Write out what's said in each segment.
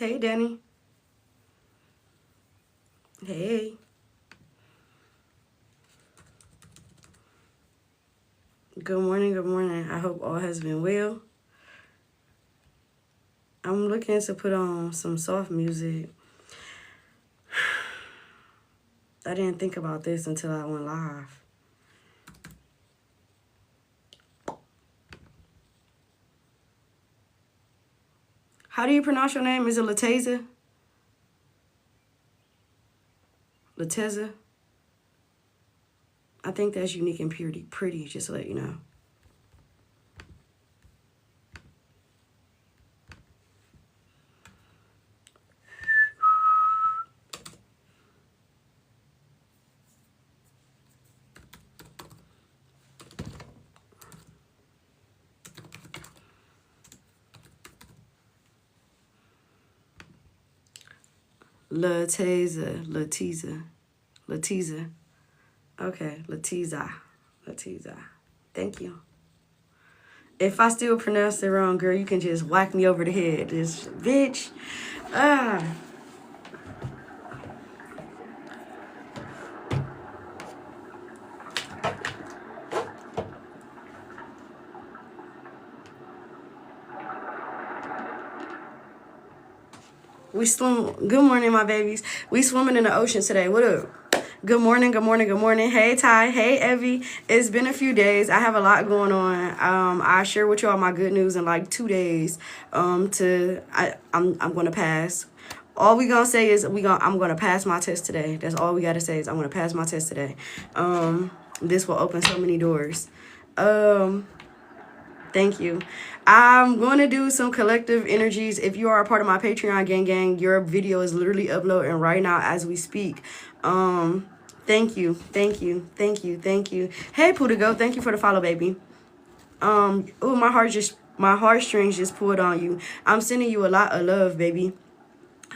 Hey, Danny. Hey. Good morning, good morning. I hope all has been well. I'm looking to put on some soft music. I didn't think about this until I went live. How do you pronounce your name? Is it Lateza? Lateza? I think that's unique and pretty, just to let you know. Lateza. Okay, Lateza. Thank you. If I still pronounce it wrong, girl, you can just whack me over the head. This bitch. Good morning, my babies. We swimming in the ocean today. What up? Good morning. Hey, Ty. Hey, Evie. It's been a few days. I have a lot going on. I share with y'all my good news in like 2 days. I'm gonna pass. All we gonna say is I'm gonna pass my test today. That's all we gotta say is I'm gonna pass my test today. This will open so many doors. Thank you. I'm going to do some collective energies. If you are a part of my Patreon gang, your video is literally uploading right now as we speak. Thank you. Hey, Pudigo, thank you for the follow, baby. Oh, my heartstrings just pulled on you. I'm sending you a lot of love, baby.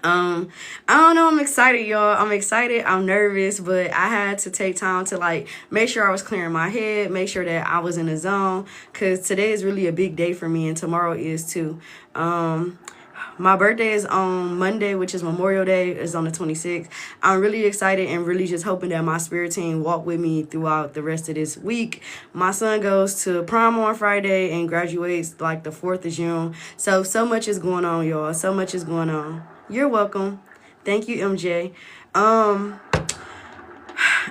I don't know. I'm excited, y'all. I'm excited. I'm nervous, but I had to take time to like make sure I was clearing my head, make sure that I was in the zone, because today is really a big day for me and tomorrow is too. My birthday is on Monday, which is Memorial Day. It's on the 26th. I'm really excited and really just hoping that my spirit team walk with me throughout the rest of this week. My son goes to prom on Friday and graduates like the 4th of June. So much is going on, y'all. So much is going on. You're welcome. Thank you, MJ.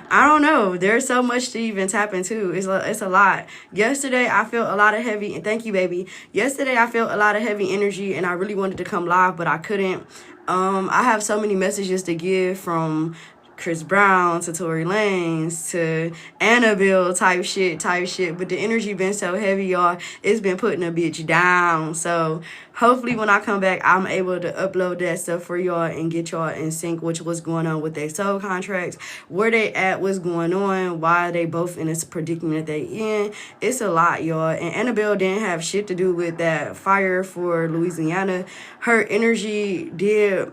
I don't know. There's so much to even tap into. It's a lot. Yesterday, I felt a lot of heavy. Thank you, baby. Yesterday, I felt a lot of heavy energy, and I really wanted to come live, but I couldn't. I have so many messages to give, from Chris Brown to Tory Lanez to Annabelle type shit. But the energy been so heavy, y'all. It's been putting a bitch down. So hopefully when I come back, I'm able to upload that stuff for y'all and get y'all in sync with what's going on with their soul contracts, where they at, what's going on, why they both in this predicament that they in. It's a lot, y'all. And Annabelle didn't have shit to do with that fire for Louisiana. Her energy did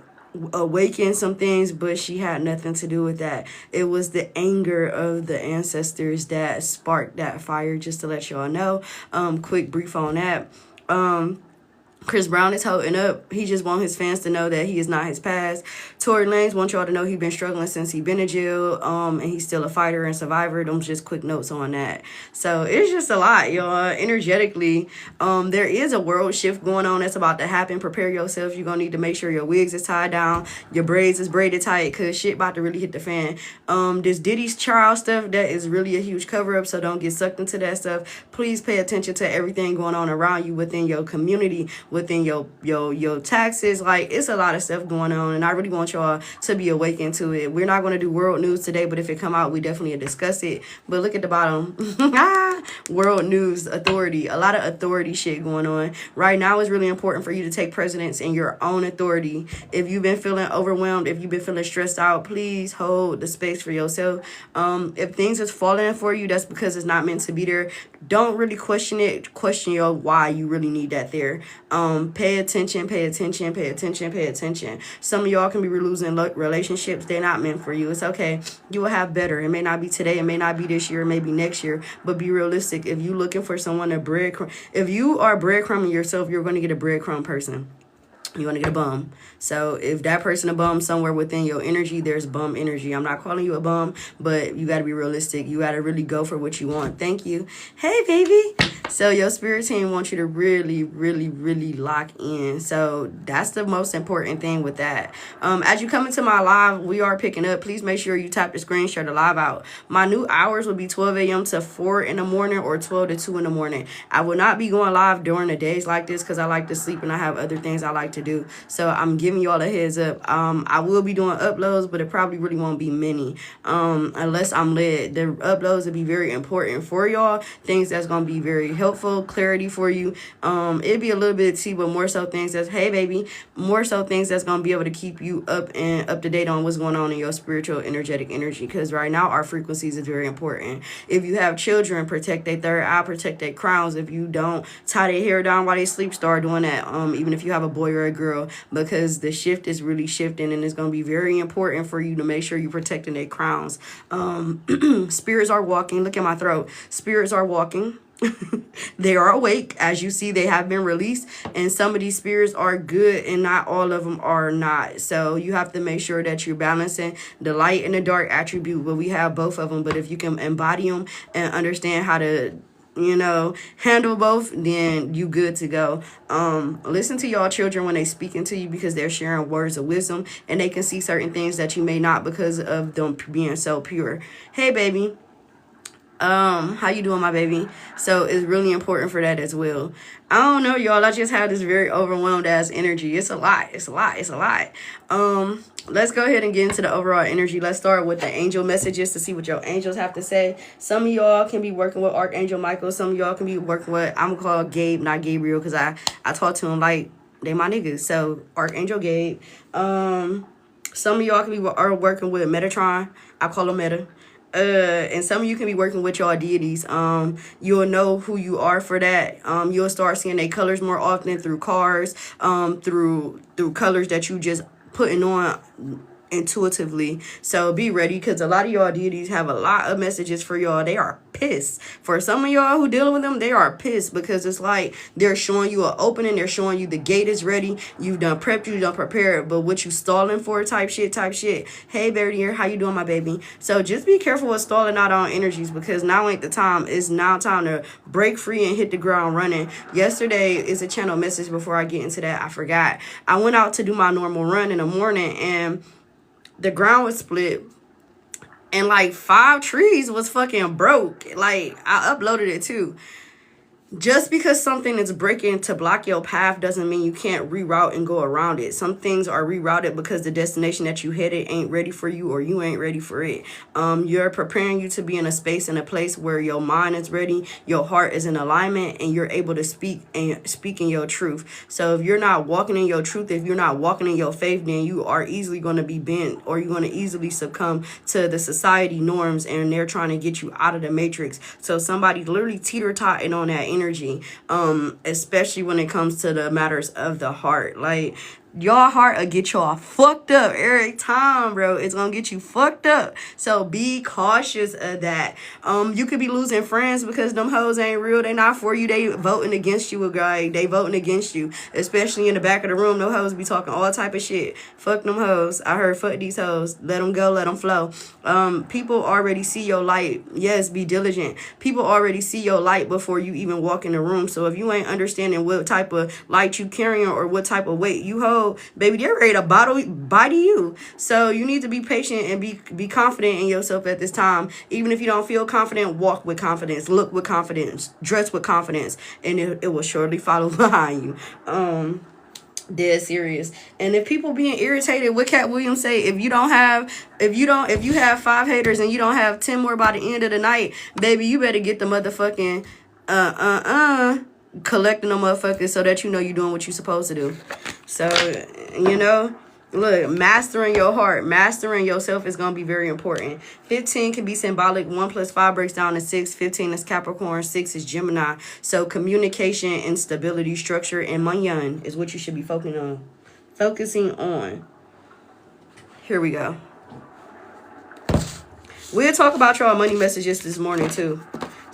awaken some things, but she had nothing to do with that. It was the anger of the ancestors that sparked that fire, just to let y'all know. Quick brief on that. Chris Brown is holding up. He just wants his fans to know that he is not his past. Tory Lanez wants y'all to know he's been struggling since he been in jail. And he's still a fighter and survivor. Them just quick notes on that. So it's just a lot, y'all. Energetically, there is a world shift going on that's about to happen. Prepare yourself. You're gonna need to make sure your wigs is tied down, your braids is braided tight, cause shit about to really hit the fan. This Diddy's child stuff, that is really a huge cover up. So don't get sucked into that stuff. Please pay attention to everything going on around you within your community, within your taxes. Like, it's a lot of stuff going on, and I really want y'all to be awakened to it. We're not going to do world news today, but if it come out, we definitely discuss it. But look at the bottom. World news, authority, a lot of authority shit going on right now. Is really important for you to take precedence in your own authority. If you've been feeling overwhelmed, if you've been feeling stressed out, please hold the space for yourself. If things is falling for you, that's because it's not meant to be there. Don't really question it. Question your why you really need that there. Pay attention. Some of y'all can be losing relationships. They're not meant for you. It's okay. You will have better. It may not be today. It may not be this year. It may be next year. But be realistic. If you're looking for someone to breadcrumb, if you are breadcrumbing yourself, you're going to get a breadcrumb person. You want to get a bum. So if that person a bum somewhere within your energy, there's bum energy. I'm not calling you a bum, but you got to be realistic. You got to really go for what you want. Thank you. Hey, baby. So your spirit team wants you to really, really, really lock in. So that's the most important thing with that. As you come into my live, we are picking up. Please make sure you tap the screen, share the live out. My new hours will be 12 a.m. to 4 in the morning or 12 to 2 in the morning. I will not be going live during the days like this because I like to sleep and I have other things I like to do. So I'm giving you all a heads up. I will be doing uploads, but it probably really won't be many unless I'm led. The uploads will be very important for y'all. Things that's going to be very helpful, clarity for you. It'd be a little bit tea, but more so things that's, hey baby, more so things that's going to be able to keep you up and up to date on what's going on in your spiritual energetic energy, because right now our frequencies is very important. If you have children, protect their third eye, protect their crowns. If you don't, tie their hair down while they sleep, start doing that. Even if you have a boy or a girl, because the shift is really shifting and it's going to be very important for you to make sure you're protecting their crowns. Spirits are walking. Look at my throat. Spirits are walking. They are awake. As you see, they have been released, and some of these spirits are good and not all of them are not. So you have to make sure that you're balancing the light and the dark attribute, but we have both of them. But if you can embody them and understand how to, you know, handle both, then you good to go. Listen to y'all children when they speaking to you, because they're sharing words of wisdom and they can see certain things that you may not because of them being so pure. Hey baby, how you doing, my baby? So it's really important for that as well. I don't know, y'all. I just have this very overwhelmed ass energy. It's a lot. It's a lot. It's a lot. Let's go ahead and get into the overall energy. Let's start with the angel messages to see what your angels have to say. Some of y'all can be working with Archangel Michael. Some of y'all can be working with, I'm gonna call Gabe, not Gabriel, because I talk to him like they my niggas. So Archangel Gabe. Some of y'all can be working with Metatron. I call him Meta. And some of you can be working with your deities. You'll know who you are for that. You'll start seeing their colors more often through cards, through colors that you just putting on intuitively. So be ready, because a lot of y'all deities have a lot of messages for y'all. They are pissed. For some of y'all who dealing with them, they are pissed, because it's like they're showing you an opening, they're showing you the gate is ready, you've done prepped, you done prepared, but what you stalling for type shit. Hey baby, here, how you doing, my baby? So just be careful with stalling out on energies, because now ain't the time. It's now time to break free and hit the ground running. Yesterday is a channel message. Before I get into that, I forgot. I went out to do my normal run in the morning, and the ground was split, and like 5 trees was fucking broke. Like, I uploaded it too. Just because something is breaking to block your path doesn't mean you can't reroute and go around it. Some things are rerouted because the destination that you headed ain't ready for you, or you ain't ready for it. You're preparing you to be in a space and a place where your mind is ready, your heart is in alignment, and you're able to speak in your truth. So if you're not walking in your truth, if you're not walking in your faith, then you are easily going to be bent, or you're going to easily succumb to the society norms, and they're trying to get you out of the matrix. So somebody's literally teeter-totting on that energy, especially when it comes to the matters of the heart. Like, your heart will get y'all fucked up every time, bro. It's gonna get you fucked up. So be cautious of that. You could be losing friends because them hoes ain't real. They not for you. They voting against you, guy. They voting against you, especially in the back of the room. No hoes be talking all type of shit. Fuck them hoes. I heard fuck these hoes. Let them go. Let them flow. People already see your light. Yes, be diligent. People already see your light before you even walk in the room. So if you ain't understanding what type of light you carrying or what type of weight you hold, baby, they're ready to body you. So you need to be patient and be confident in yourself at this time. Even if you don't feel confident, walk with confidence, look with confidence, dress with confidence, and it will surely follow behind you. Dead serious. And if people being irritated, what Cat Williams say, if you have 5 haters and you don't have 10 more by the end of the night, baby, you better get the motherfucking collecting them motherfuckers, so that you know you're doing what you're supposed to do. So, you know, look, mastering your heart, mastering yourself is going to be very important. 15 can be symbolic. 1 + 5 breaks down to 6. 15 is Capricorn. 6 is Gemini. So communication and stability, structure, and manyan is what you should be focusing on. Here we go. We'll talk about y'all money messages this morning too.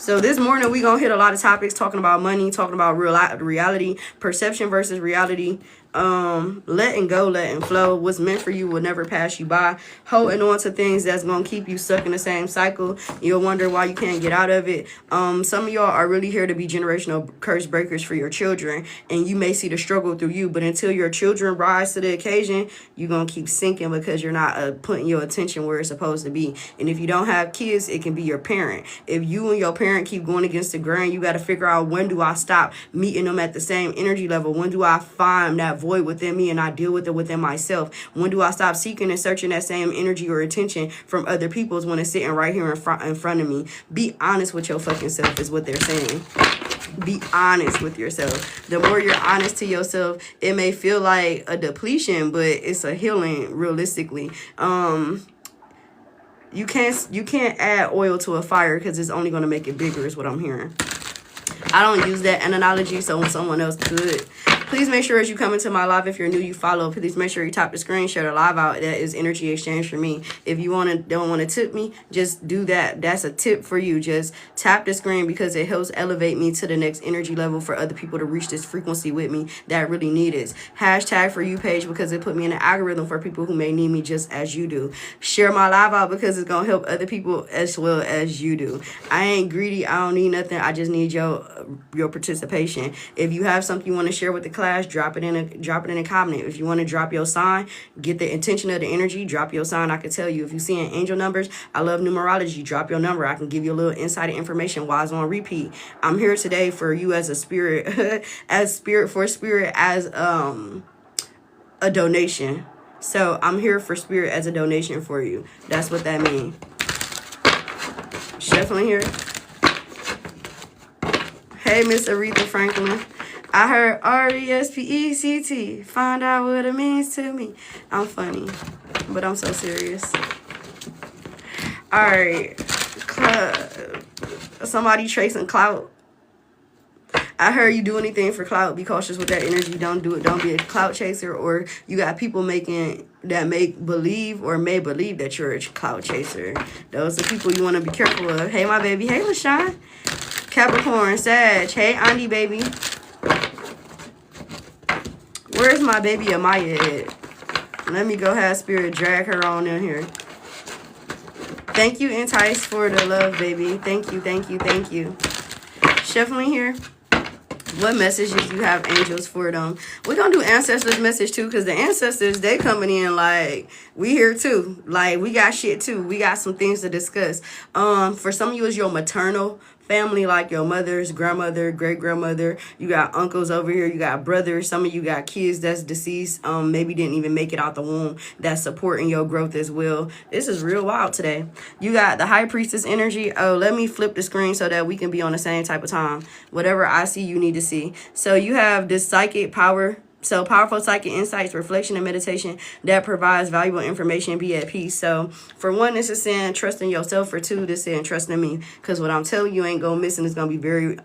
So this morning, we're going to hit a lot of topics talking about money, talking about reality, perception versus reality. Letting go, letting flow. What's meant for you will never pass you by. Holding on to things that's gonna keep you stuck in the same cycle. You'll wonder why you can't get out of it. Some of y'all are really here to be generational curse breakers for your children, and you may see the struggle through you, but until your children rise to the occasion, you're gonna keep sinking because you're not putting your attention where it's supposed to be. And if you don't have kids, it can be your parent. If you and your parent keep going against the grain, you got to figure out, when do I stop meeting them at the same energy level? When do I find that void within me and I deal with it within myself? When do I stop seeking and searching that same energy or attention from other people's when it's sitting right here in front of me? Be honest with your fucking self is what they're saying. Be honest with yourself. The more you're honest to yourself, it may feel like a depletion, but it's a healing realistically. You can't add oil to a fire because it's only going to make it bigger is what I'm hearing. I don't use that analogy, so someone else could. Please make sure as you come into my live, if you're new, you follow. Please make sure you tap the screen, share the live out. That is energy exchange for me. If you don't want to tip me, just do that. That's a tip for you. Just tap the screen because it helps elevate me to the next energy level for other people to reach this frequency with me that really need it. Hashtag for you page because it put me in an algorithm for people who may need me just as you do. Share my live out because it's going to help other people as well as you do. I ain't greedy. I don't need nothing. I just need your participation. If you have something you want to share with the class, drop it in a comment. If you want to drop your sign, get the intention of the energy, drop your sign. I can tell you. If you're seeing angel numbers, I love numerology, drop your number. I can give you a little insider information while it's on repeat. I'm here today for you as a spirit, as spirit for spirit, as a donation. So I'm here for spirit as a donation for you. That's what that means. Definitely here. Hey, Miss Aretha Franklin. I heard R-E-S-P-E-C-T. Find out what it means to me. I'm funny, but I'm so serious. All right. Somebody tracing clout. I heard you do anything for clout. Be cautious with that energy. Don't do it. Don't be a clout chaser. Or you got people that make believe or may believe that you're a clout chaser. Those are people you want to be careful of. Hey, my baby. Hey, LaShawn. Capricorn, Sag. Hey, Andy, baby. Where's my baby Amaya at? Let me go have spirit drag her on in here. Thank you, Entice, for the love, baby. Thank you, thank you, thank you. Shuffling here. What messages you have, angels, for them? We're going to do ancestors message, too, because the ancestors, they coming in like, we here, too. Like, we got shit, too. We got some things to discuss. For some of you, it's your maternal family, like your mother's grandmother, great-grandmother. You got uncles over here. You got brothers. Some of you got kids that's deceased. Maybe didn't even make it out the womb. That's supporting your growth as well. This is real wild today. You got the high priestess energy. Oh, let me flip the screen so that we can be on the same type of time. Whatever I see, you need to see. So you have this psychic power. So powerful psychic insights, reflection, and meditation that provides valuable information. Be at peace. So for one, this is saying trust in yourself. For two, this is saying trust in me. Because what I'm telling you ain't gonna miss, and it's gonna be very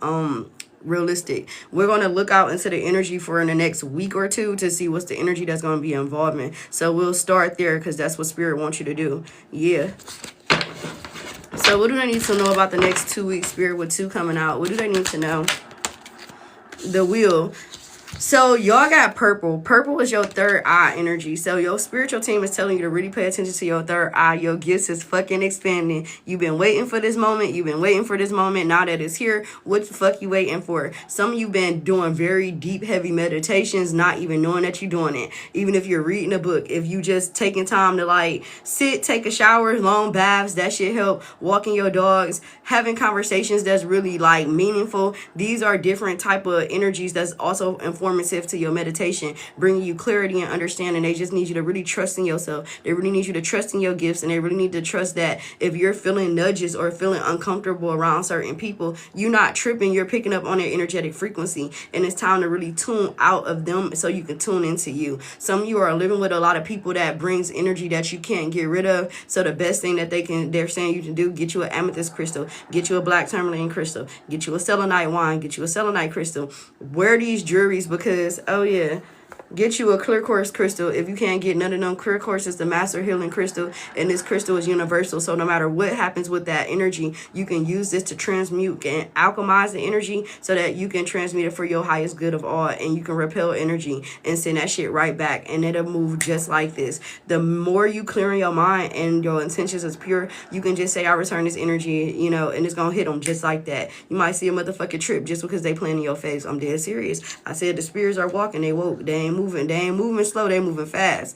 realistic. We're gonna look out into the energy for in the next week or two to see what's the energy that's gonna be involvement. So we'll start there because that's what spirit wants you to do. Yeah. So what do they need to know about the next 2 weeks, spirit, with 2 coming out? What do they need to know? The wheel. So y'all got purple. Purple is your third eye energy. So your spiritual team is telling you to really pay attention to your third eye. Your gifts is fucking expanding. You've been waiting for this moment. You've been waiting for this moment. Now that it's here, what the fuck you waiting for? Some of you been doing very deep, heavy meditations, not even knowing that you're doing it. Even if you're reading a book, if you just taking time to like sit, take a shower, long baths, that shit help. Walking your dogs, having conversations that's really like meaningful. These are different type of energies that's also informative to your meditation, bringing you clarity and understanding. They just need you to really trust in yourself. They really need you to trust in your gifts, and they really need to trust that if you're feeling nudges or feeling uncomfortable around certain people, you're not tripping. You're picking up on their energetic frequency, and it's time to really tune out of them so you can tune into you. Some of you are living with a lot of people that brings energy that you can't get rid of. So the best thing that they're saying you can do, get you an amethyst crystal, get you a black tourmaline crystal, get you a selenite wine, get you a selenite crystal. Wear these jewelries because, oh yeah, Get you a clear quartz crystal. If you can't get none of them, clear quartz is the master healing crystal, and this crystal is universal. So no matter what happens with that energy, you can use this to transmute and alchemize the energy so that you can transmute it for your highest good of all, and you can repel energy and send that shit right back, and it'll move just like this. The more you clear in your mind and your intentions is pure, you can just say, I return this energy, you know, and it's gonna hit them just like that. You might see a motherfucking trip just because they playing in your face. I'm dead serious. I said the spirits are walking, they woke, they ain't moving slow, they moving fast.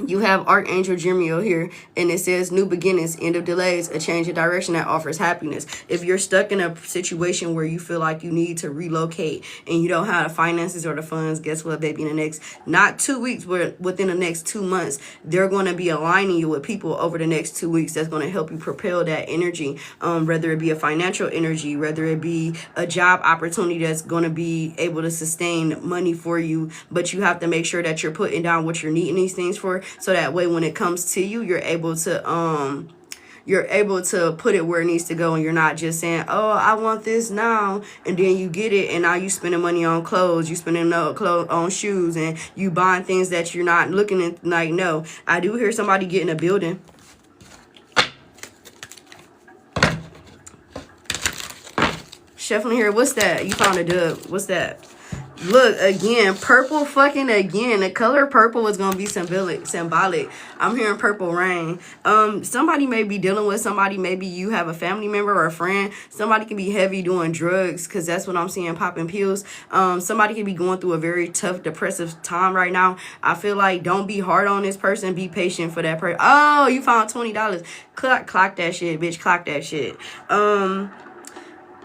You have Archangel Jeremiel here, and it says new beginnings, end of delays, a change of direction that offers happiness. If you're stuck in a situation where you feel like you need to relocate and you don't have the finances or the funds, guess what, baby? In the next, not 2 weeks, but within the next 2 months, they're going to be aligning you with people over the next 2 weeks that's going to help you propel that energy, whether it be a financial energy, whether it be a job opportunity that's going to be able to sustain money for you. But you have to make sure that you're putting down what you're needing these things for, so that way when it comes to you, you're able to put it where it needs to go, and you're not just saying, oh, I want this now, and then you get it, and now you spending money on clothes, you spending clothes on shoes, and you buying things that you're not looking at. Like, no, I do hear somebody getting a building. Shuffling here, what's that? You found a dub. What's that? Look, again, purple fucking again. The color purple is going to be symbolic. I'm hearing purple rain. Somebody may be dealing with somebody. Maybe you have a family member or a friend. Somebody can be heavy doing drugs, because that's what I'm seeing, popping pills. Somebody can be going through a very tough, depressive time right now. I feel like don't be hard on this person. Be patient for that person. Oh, you found $20. Clock that shit, bitch. Clock that shit.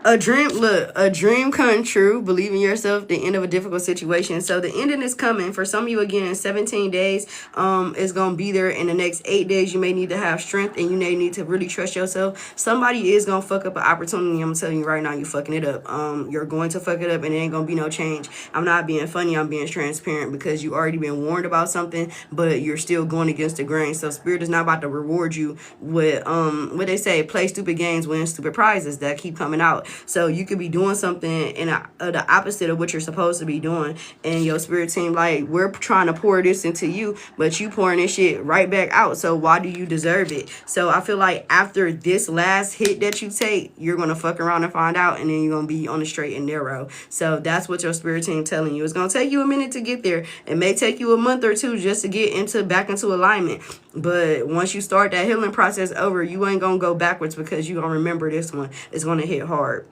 A dream come true. Believe in yourself. The end of a difficult situation. So the ending is coming. For some of you, again, in 17 days, it's going to be there. In the next 8 days, you may need to have strength, and you may need to really trust yourself. Somebody is going to fuck up an opportunity. I'm telling you right now, you're fucking it up. You're going to fuck it up, and there ain't going to be no change. I'm not being funny. I'm being transparent, because you already been warned about something, but you're still going against the grain. So Spirit is not about to reward you with, what they say, play stupid games, win stupid prizes that keep coming out. So you could be doing something in the opposite of what you're supposed to be doing, and your spirit team, like, we're trying to pour this into you, but you pouring this shit right back out. So why do you deserve it? So I feel like after this last hit that you take, you're gonna fuck around and find out, and then you're gonna be on the straight and narrow. So that's what your spirit team telling you. It's gonna take you a minute to get there. It may take you a month or two just to get back into alignment. But once you start that healing process over, you ain't gonna go backwards, because you gonna remember this one. It's gonna hit hard.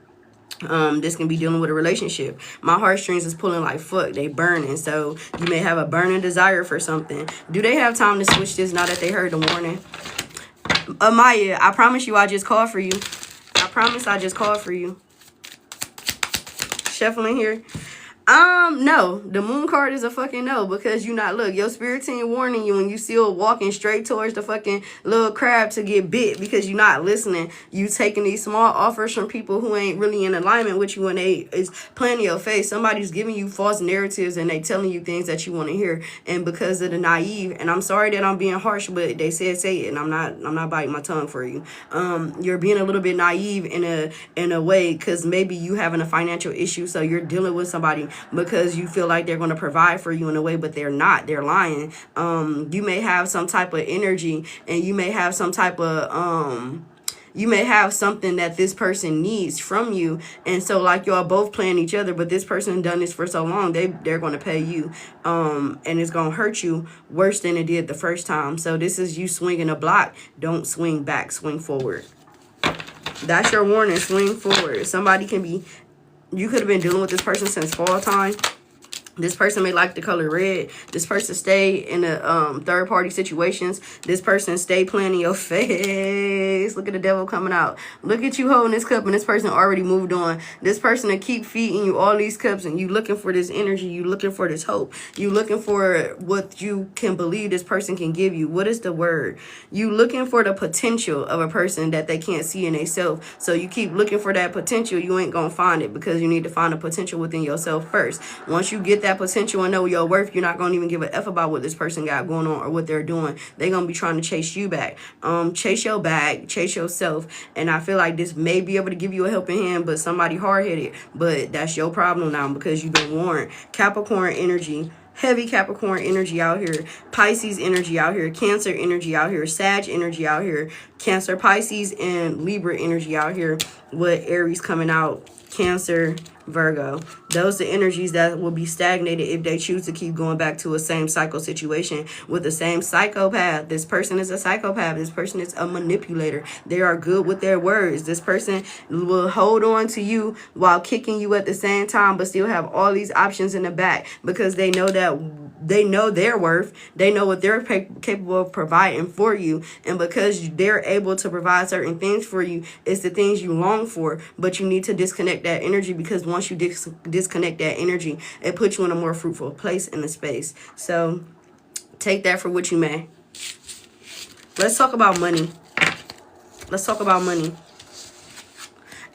This can be dealing with a relationship. My heartstrings is pulling like fuck. They burning. So you may have a burning desire for something. Do they have time to switch this now that they heard the warning? Amaya, I promise you I just called for you. I promise I just called for you. Shuffling here. No. The moon card is a fucking no, because you not, look, your spirit team warning you, and you still walking straight towards the fucking little crab to get bit, because you not listening. You taking these small offers from people who ain't really in alignment with you, and they is playing in your face. Somebody's giving you false narratives, and they telling you things that you want to hear, and because of the naive, and I'm sorry that I'm being harsh, but they said say it, and I'm not biting my tongue for you. You're being a little bit naive in a way, because maybe you having a financial issue, so you're dealing with somebody because you feel like they're going to provide for you in a way, but they're not. They're lying. You may have some type of energy, and you may have some type of you may have something that this person needs from you, and so like y'all both playing each other, but this person done this for so long, they're going to pay you, and it's going to hurt you worse than it did the first time. So this is you swinging a block. Don't swing back, swing forward. That's your warning. Swing forward. Somebody can be, you could have been dealing with this person since fall time. This person may like the color red. This person stay in the third-party situations. This person stay playing in your face. Look at the devil coming out. Look at you holding this cup, and this person already moved on. This person will keep feeding you all these cups, and you looking for this energy. You looking for this hope. You looking for what you can believe this person can give you. What is the word? You looking for the potential of a person that they can't see in themselves. So you keep looking for that potential. You ain't going to find it, because you need to find the potential within yourself first. Once you get that potential and know your worth, you're not going to even give a F about what this person got going on or what they're doing. They're going to be trying to chase you back. Chase your bag, chase yourself. And I feel like this may be able to give you a helping hand, but somebody hard-headed. But that's your problem now because you've been warned. Capricorn energy. Heavy Capricorn energy out here. Pisces energy out here. Cancer energy out here. Sag energy out here. Cancer, Pisces, and Libra energy out here. With Aries coming out. Cancer, Virgo. Those are energies that will be stagnated if they choose to keep going back to a same cycle situation with the same psychopath. This person is a psychopath. This person is a manipulator. They are good with their words. This person will hold on to you while kicking you at the same time, but still have all these options in the back because they know that they know their worth. They know what they're capable of providing for you. And because they're able to provide certain things for you, it's the things you long for. But you need to disconnect that energy because once you disconnect that energy, it puts you in a more fruitful place in the space. So take that for what you may. Let's talk about money. Let's talk about money.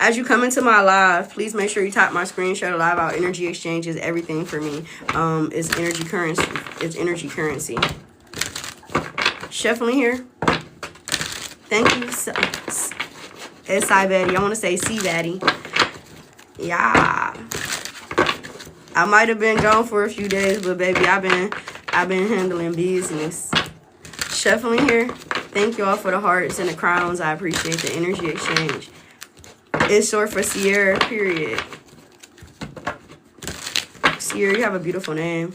As you come into my live, please make sure you tap my screen, share the live out. Energy exchange is everything for me. It's energy currency. It's energy currency. Shuffling here. Thank you. It's Betty. I want to say C Betty. Yeah. I might have been gone for a few days, but baby, I've been handling business. Shuffling here. Thank you all for the hearts and the crowns. I appreciate the energy exchange. It's short for Sierra, period. Sierra, you have a beautiful name.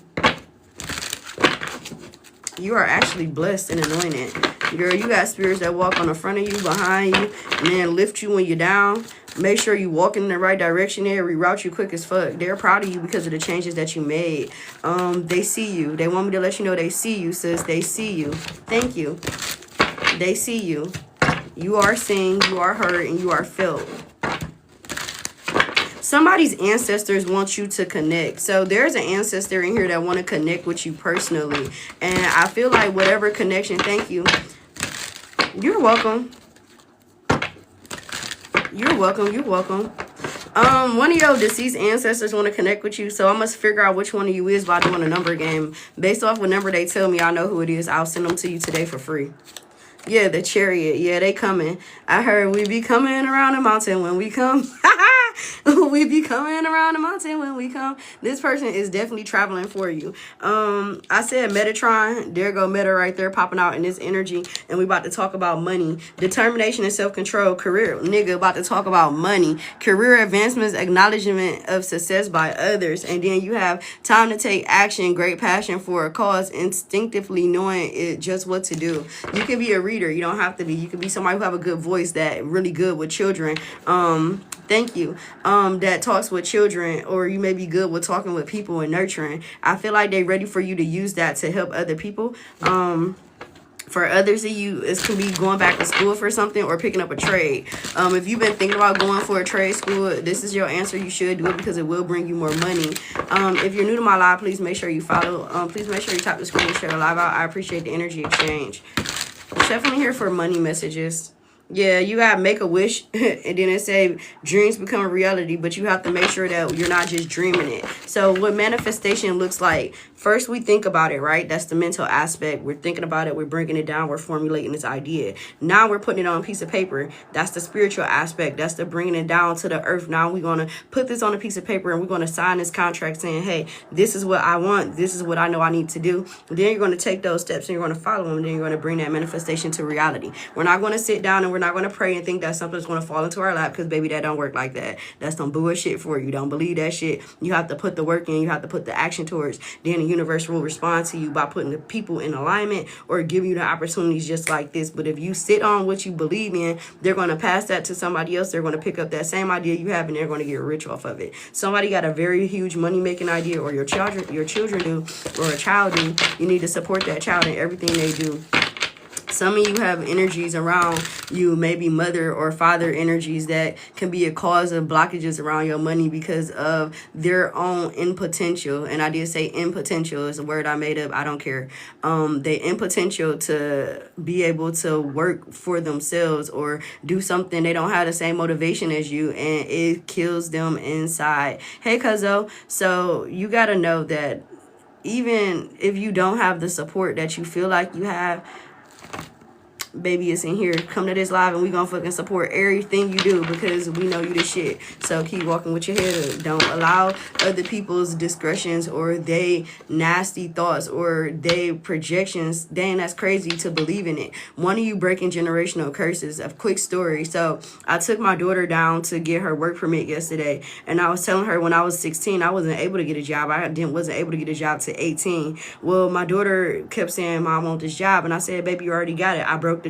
You are actually blessed and anointed. Girl, you got spirits that walk on the front of you, behind you, and then lift you when you're down. Make sure you walk in the right direction there, reroute you quick as fuck. They're proud of you because of the changes that you made. They see you. They want me to let you know they see you, sis. They see you. Thank you. They see you. You are seen, you are heard, and you are felt. Somebody's ancestors want you to connect. So there's an ancestor in here that want to connect with you personally. And I feel like whatever connection, thank you. You're welcome. You're welcome. You're welcome. One of your deceased ancestors want to connect with you. So I must figure out which one of you is by doing a number game. Based off what number they tell me, I know who it is. I'll send them to you today for free. Yeah, the chariot. Yeah, they coming. I heard we be coming around the mountain when we come. We be coming around the mountain when we come. This person is definitely traveling for you. I said Metatron. There go Meta right there popping out in this energy. And we about to talk about money. Determination and self-control. Career. Nigga about to talk about money. Career advancements. Acknowledgement of success by others. And then you have time to take action. Great passion for a cause. Instinctively knowing just what to do. You can be a reader. You don't have to be. You can be somebody who have a good voice that really good with children. Thank you. That talks with children, or you may be good with talking with people and nurturing. I feel like they're ready for you to use that to help other people. For others of you, it can be going back to school for something or picking up a trade. If you've been thinking about going for a trade school, this is your answer. You should do it because it will bring you more money. If you're new to my live, please make sure you follow. Please make sure you tap the screen and share the live out. I appreciate the energy exchange. Definitely here for money messages. Yeah, you gotta make a wish, and then it say dreams become a reality, but you have to make sure that you're not just dreaming it. So what manifestation looks like, first we think about it, right? That's the mental aspect. We're thinking about it, we're bringing it down, we're formulating this idea. Now we're putting it on a piece of paper. That's the spiritual aspect. That's the bringing it down to the earth. Now we're gonna put this on a piece of paper and we're gonna sign this contract saying, hey, this is what I want, this is what I know I need to do. And then you're gonna take those steps and you're gonna follow them, and then you're gonna bring that manifestation to reality. We're not gonna sit down and we're not going to pray and think that something's going to fall into our lap, because baby, that don't work like that. That's some bullshit for you. Don't believe that shit. You have to put the work in. You have to put the action towards. Then the universe will respond to you by putting the people in alignment or giving you the opportunities just like this. But if you sit on what you believe in, they're going to pass that to somebody else. They're going to pick up that same idea you have and they're going to get rich off of it. Somebody got a very huge money making idea, or your children do, or a child do. You need to support that child in everything they do. Some of you have energies around you, maybe mother or father energies that can be a cause of blockages around your money because of their own impotential. And I did say impotential is a word I made up. I don't care. They impotential to be able to work for themselves or do something. They don't have the same motivation as you, and it kills them inside. Hey, Cuzzo. So you got to know that even if you don't have the support that you feel like you have, baby, it's in here. Come to this live and we gonna fucking support everything you do because we know you the shit. So keep walking with your head up. Don't allow other people's discretions or they nasty thoughts or they projections. Dang, that's crazy to believe in it. One of you breaking generational curses. A quick story. So I took my daughter down to get her work permit yesterday, and I was telling her when I was 16 I wasn't able to get a job. Wasn't able to get a job to 18. Well, my daughter kept saying, Mom, I want this job, and I said, baby, you already got it. I broke the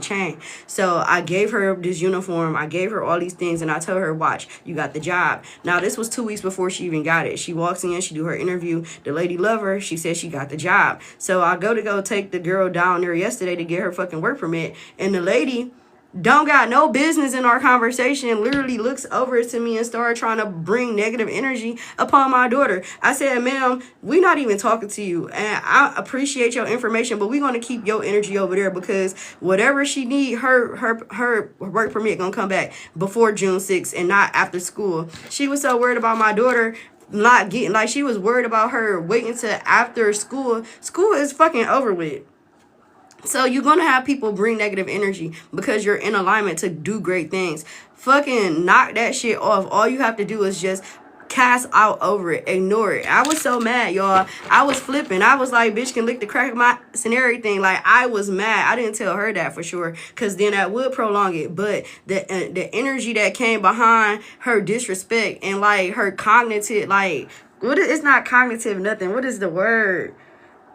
chain. So I gave her this uniform. I gave her all these things, and I told her, watch, you got the job. Now, this was 2 weeks before she even got it. She walks in, she do her interview. The lady love her. She said she got the job. So I go take the girl down there yesterday to get her fucking work permit, and the lady don't got no business in our conversation, literally looks over to me and started trying to bring negative energy upon my daughter. I said, ma'am, we not even talking to you, and I appreciate your information, but we're going to keep your energy over there because whatever she need, her work permit gonna come back before June 6th and not after school. She was so worried about my daughter not getting, like, she was worried about her waiting till after school. School is fucking over with. So you're going to have people bring negative energy because you're in alignment to do great things. Fucking knock that shit off. All you have to do is just cast out over it. Ignore it. I was so mad, y'all. I was flipping. I was like, bitch can lick the crack of my scenario thing. Like, I was mad. I didn't tell her that for sure because then that would prolong it. But the energy that came behind her disrespect and like her cognitive, like, it's not cognitive nothing. What is the word?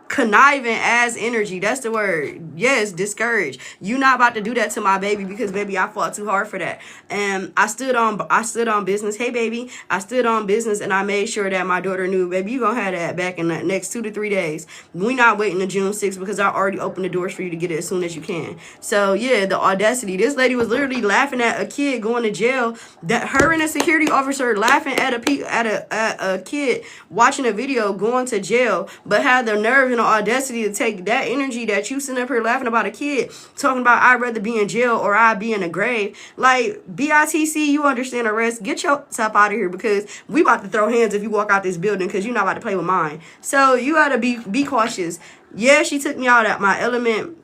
Conniving ass energy, that's the word. Yes, discouraged. You not about to do that to my baby because baby, I fought too hard for that. And I stood on business. Hey baby, I stood on business and I made sure that my daughter knew, baby, you gonna have that back in the next 2 to 3 days. We not waiting to June 6th because I already opened the doors for you to get it as soon as you can. So yeah, the audacity. This lady was literally laughing at a kid going to jail. That her and a security officer laughing at a kid watching a video going to jail, but had the nerve and the audacity to take that energy that you sitting up here laughing about a kid talking about I'd rather be in jail or I'd be in a grave. Like, BITC, you understand arrest. Get yourself out of here because we about to throw hands if you walk out this building because you're not about to play with mine. So you gotta be cautious. Yeah, she took me out at my element.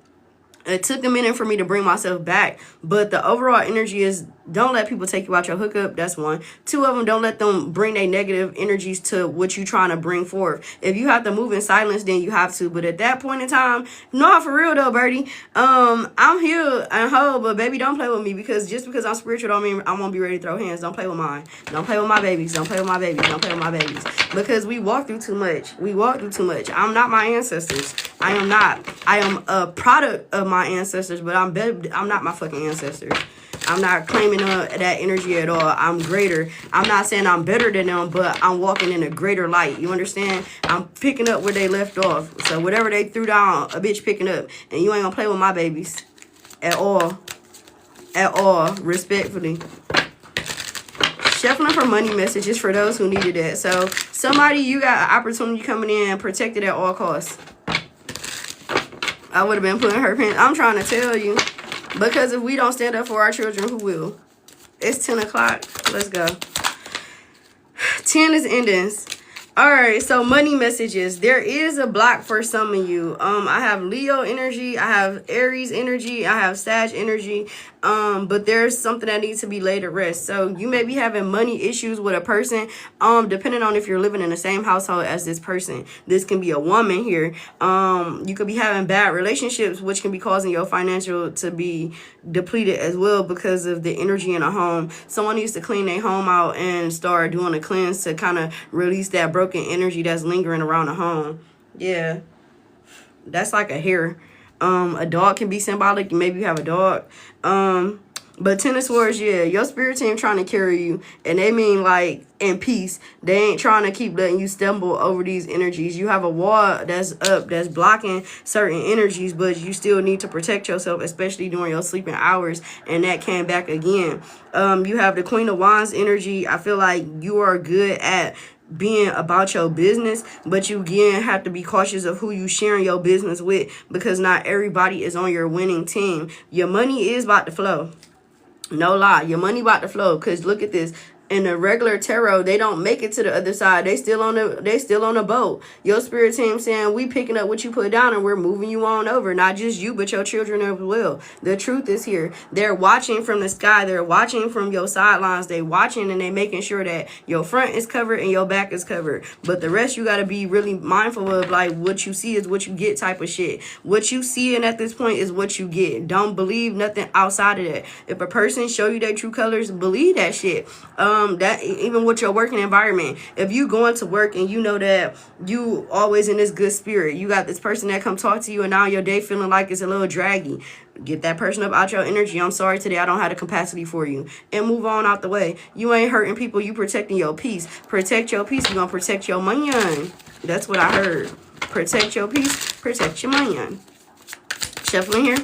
It took a minute for me to bring myself back, but the overall energy is don't let people take you out your hookup. That's one. Two of them, don't let them bring their negative energies to what you trying to bring forth. If you have to move in silence, then you have to. But at that point in time, no, for real though, Birdie. I'm here and whole, but baby, don't play with me because just because I'm spiritual don't mean I won't be ready to throw hands. Don't play with mine. Don't play with my babies. Don't play with my babies. Don't play with my babies. Because we walk through too much. We walk through too much. I'm not my ancestors. I am not. I am a product of my ancestors, but I'm not my fucking ancestors. I'm not claiming that energy at all. I'm greater. I'm not saying I'm better than them, but I'm walking in a greater light. You understand? I'm picking up where they left off. So whatever they threw down, a bitch picking up. And you ain't gonna play with my babies. At all. At all. Respectfully. Shuffling for money messages for those who needed it. So somebody, you got an opportunity coming in, protected at all costs. I would have been putting her pants. I'm trying to tell you. Because if we don't stand up for our children, who will? It's 10 o'clock. Let's go. 10 is endings. All right, so money messages. There is a block for some of you. I have Leo energy. I have Aries energy. I have Sag energy. But there's something that needs to be laid to rest. So you may be having money issues with a person, depending on if you're living in the same household as this person. This can be a woman here. You could be having bad relationships, which can be causing your financial to be depleted as well because of the energy in a home. Someone needs to clean their home out and start doing a cleanse to kind of release that broken energy that's lingering around the home. Yeah, that's like a hair. A dog can be symbolic. Maybe you have a dog. But Ten of Swords, yeah, your spirit team trying to carry you, and they mean like in peace. They ain't trying to keep letting you stumble over these energies. You have a wall that's up, that's blocking certain energies, but you still need to protect yourself, especially during your sleeping hours, and that came back again. You have the Queen of Wands energy. I feel like you are good at being about your business, but you again have to be cautious of who you sharing your business with, because not everybody is on your winning team. Your money is about to flow. No lie, your money about to flow. Cause look at this. In the regular tarot, they don't make it to the other side. They still on the boat. Your spirit team saying we picking up what you put down and we're moving you on over. Not just you, but your children as well. The truth is here. They're watching from the sky. They're watching from your sidelines. They watching and they making sure that your front is covered and your back is covered. But the rest you gotta be really mindful of, like what you see is what you get type of shit. What you see and at this point is what you get. Don't believe nothing outside of that. If a person show you their true colors, believe that shit. That even with your working environment, if you going to work and you know that you always in this good spirit, you got this person that come talk to you and now your day feeling like it's a little draggy, get that person up out your energy. I'm sorry today, I don't have the capacity for you, and move on out the way. You ain't hurting people, you protecting your peace. Protect your peace, you gonna protect your money. That's what I heard. Protect your peace, protect your money. Shuffling here.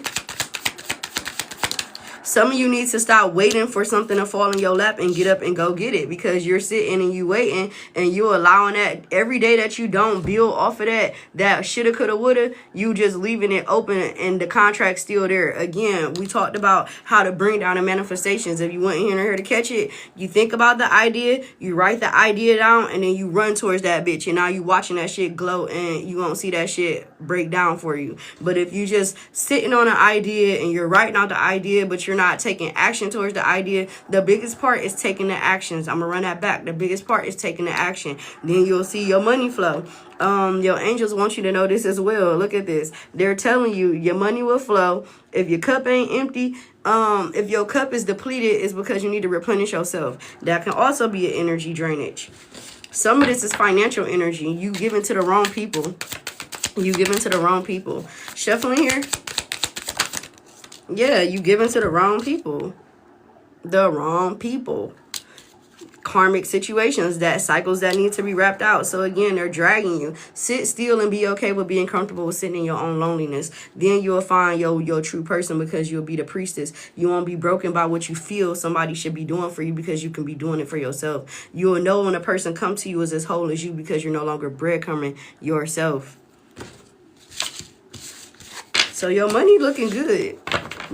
Some of you need to stop waiting for something to fall in your lap and get up and go get it, because you're sitting and you waiting and you allowing that every day that you don't build off of that shoulda, coulda, woulda, you just leaving it open and the contract's still there. Again, we talked about how to bring down the manifestations. If you went in here to catch it, you think about the idea, you write the idea down, and then you run towards that bitch, and now you watching that shit glow and you won't see that shit break down for you. But if you just sitting on an idea and you're writing out the idea, but you're not taking action towards the idea, the biggest part is taking the actions. I'm gonna run that back. The biggest part is taking the action. Then you'll see your money flow. Your angels want you to know this as well. Look at this. They're telling you your money will flow. If your cup ain't empty, if your cup is depleted, it's because you need to replenish yourself. That can also be an energy drainage. Some of this is financial energy. You giving to the wrong people. You giving to the wrong people. Shuffling here. Yeah, you giving to the wrong people. The wrong people. Karmic situations, that cycles that need to be wrapped out. So again, they're dragging you. Sit still and be okay with being comfortable with sitting in your own loneliness. Then you'll find your true person, because you'll be the priestess. You won't be broken by what you feel somebody should be doing for you, because you can be doing it for yourself. You'll know when a person comes to you as whole as you, because you're no longer breadcrumbing yourself. So your money looking good,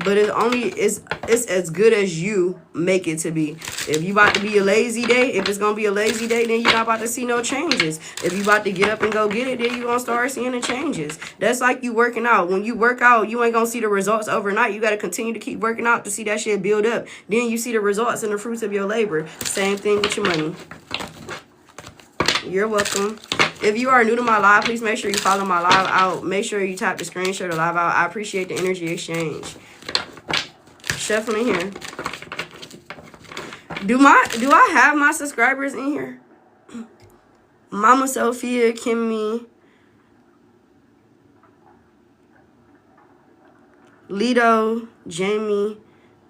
but it's as good as you make it to be. If you about to be a lazy day, if it's gonna be a lazy day, then you're not about to see no changes. If you about to get up and go get it, then you gonna start seeing the changes. That's like you working out. When you work out, you ain't gonna see the results overnight. You gotta continue to keep working out to see that shit build up. Then you see the results and the fruits of your labor. Same thing with your money. You're welcome. If you are new to my live, please make sure you follow my live out. Make sure you tap the screen, share the live out. I appreciate the energy exchange. Shuffling here. Do I have my subscribers in here? Mama Sophia, Kimmy, Lido, Jamie,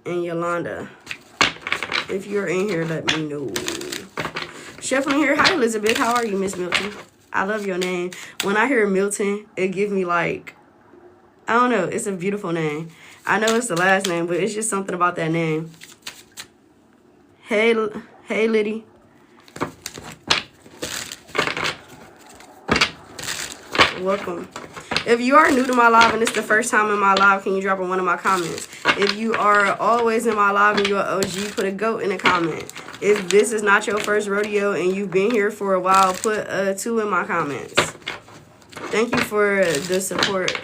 and Yolanda. If you're in here, let me know. Shuffling here. Hi, Elizabeth. How are you, Miss Milton? I love your name. When I hear Milton, it gives me like, I don't know. It's a beautiful name. I know it's the last name, but it's just something about that name. Hey, Liddy. Welcome. If you are new to my live and it's the first time in my live, can you drop in one of my comments? If you are always in my live and you're an OG, put a GOAT in the comment. If this is not your first rodeo and you've been here for a while, put a 2 in my comments. Thank you for the support.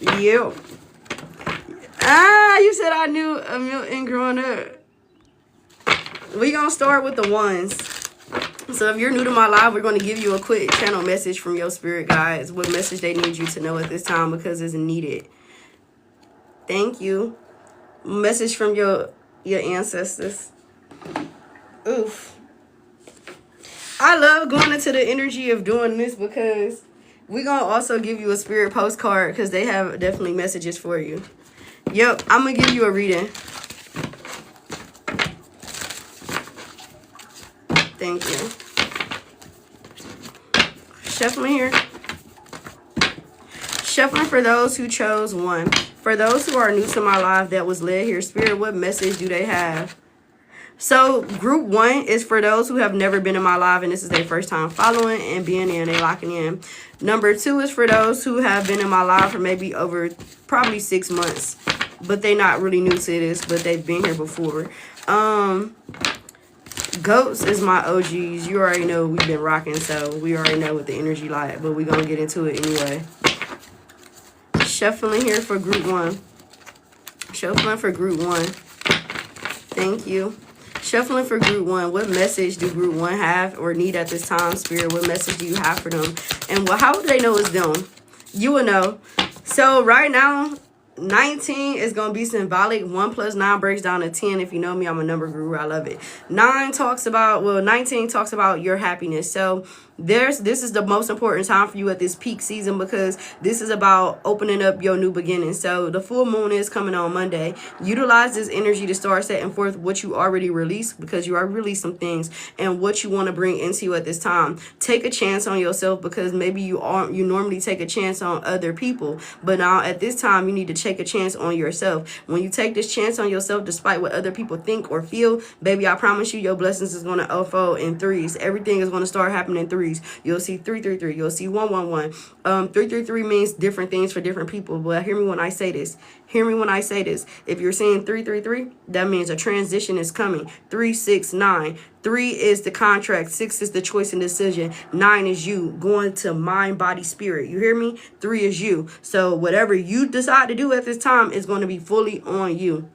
Yeah. You said I knew a Milton growing up. We're going to start with the ones. So if you're new to my live, we're going to give you a quick channel message from your spirit guides. What message they need you to know at this time, because it's needed. Thank you. Message from your ancestors. Oof. I love going into the energy of doing this, because we're going to also give you a spirit postcard, because they have definitely messages for you. Yep, I'm going to give you a reading. Thank you. Shuffling here. Shuffling for those who chose 1. For those who are new to my life that was led here, Spirit, what message do they have? So group 1 is for those who have never been in my live and this is their first time following and being in, they locking in. Number 2 is for those who have been in my live for maybe over probably 6 months, but they not really new to this, but they've been here before. Goats is my OGs. You already know we've been rocking, so we already know what the energy like, but we're gonna get into it anyway. Shuffling here for group 1. Shuffling for group 1. Thank you. Shuffling for group 1. What message do group 1 have or need at this time, Spirit? What message do you have for them? And how would they know it's them? You will know. So right now, 19 is going to be symbolic. 1 plus 9 breaks down to 10. If you know me, I'm a number guru. I love it. 19 talks about your happiness. So this is the most important time for you at this peak season because this is about opening up your new beginning. So the full moon is coming on Monday. Utilize this energy to start setting forth what you already released because you already released some things and what you want to bring into you at this time. Take a chance on yourself because maybe you normally take a chance on other people, but now at this time you need to take a chance on yourself. When you take this chance on yourself, despite what other people think or feel, baby, I promise you your blessings is going to unfold in 3s. Everything is going to start happening in 3s. You'll see 333. You'll see 111. 333 means different things for different people. But hear me when I say this. Hear me when I say this. If you're saying 333, that means a transition is coming. 3, 6, 9. 3 is the contract. 6 is the choice and decision. 9 is you going to mind, body, spirit. You hear me? 3 is you. So whatever you decide to do at this time is going to be fully on you.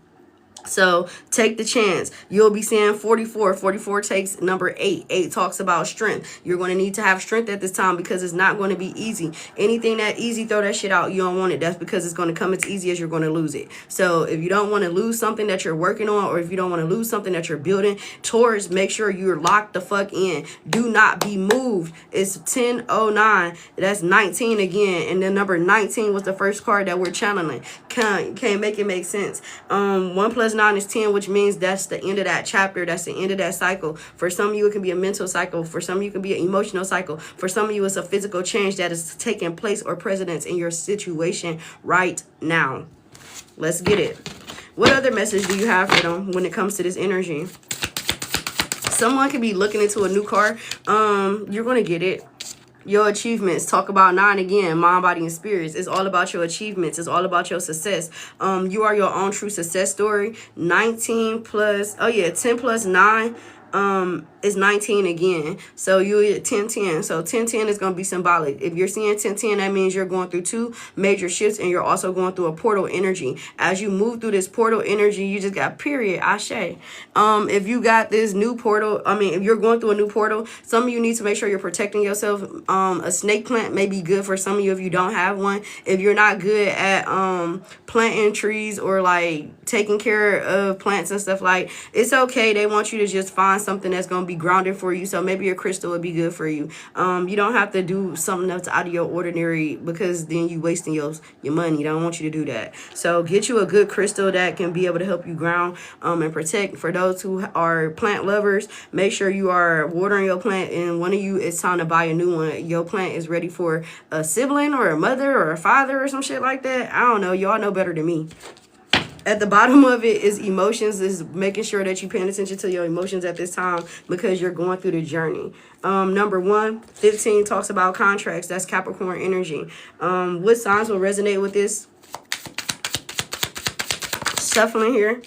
So take the chance. You'll be seeing 44. 44 takes number 8. 8 talks about strength. You're going to need to have strength at this time because it's not going to be easy. Anything that easy, throw that shit out. You don't want it. That's because it's going to come as easy as you're going to lose it. So if you don't want to lose something that you're working on or if you don't want to lose something that you're building towards, make sure you're locked the fuck in. Do not be moved. It's 1009. That's 19 again. And the number 19 was the first card that we're channeling. Can't make it make sense. 1 plus 9 is 10, which means that's the end of that chapter. That's the end of that cycle. For some of you, it can be a mental cycle. For some of you, it can be an emotional cycle. For some of you, it's a physical change that is taking place or precedence in your situation right now. Let's get it. What other message do you have for them when it comes to this energy? Someone could be looking into a new car. You're going to get it. Your achievements. Talk about 9 again. Mind, body, and spirits. It's all about your achievements. It's all about your success. You are your own true success story. 10 plus 9 is 19 again. So you get 1010. So 1010 is going to be symbolic. If you're seeing 1010, that means you're going through 2 major shifts and you're also going through a portal energy. As you move through this portal energy, you just got period. Ashe. If you got this new portal, if you're going through a new portal, some of you need to make sure you're protecting yourself. A snake plant may be good for some of you if you don't have one. If you're not good at planting trees or like taking care of plants and stuff, like, it's okay. They want you to just find something that's going to be grounded for you. So maybe a crystal would be good for you. You don't have to do something that's out of your ordinary because then you wasting your money. They don't want you to do that. So get you a good crystal that can be able to help you ground and protect. For those who are plant lovers, make sure you are watering your plant, and one of you, it's time to buy a new one. Your plant is ready for a sibling or a mother or a father or some shit like that. I don't know. Y'all know better than me. At the bottom of it is emotions, is making sure that you're paying attention to your emotions at this time because you're going through the journey. Number 1, 15 talks about contracts. That's Capricorn energy. What signs will resonate with this? Shuffling here.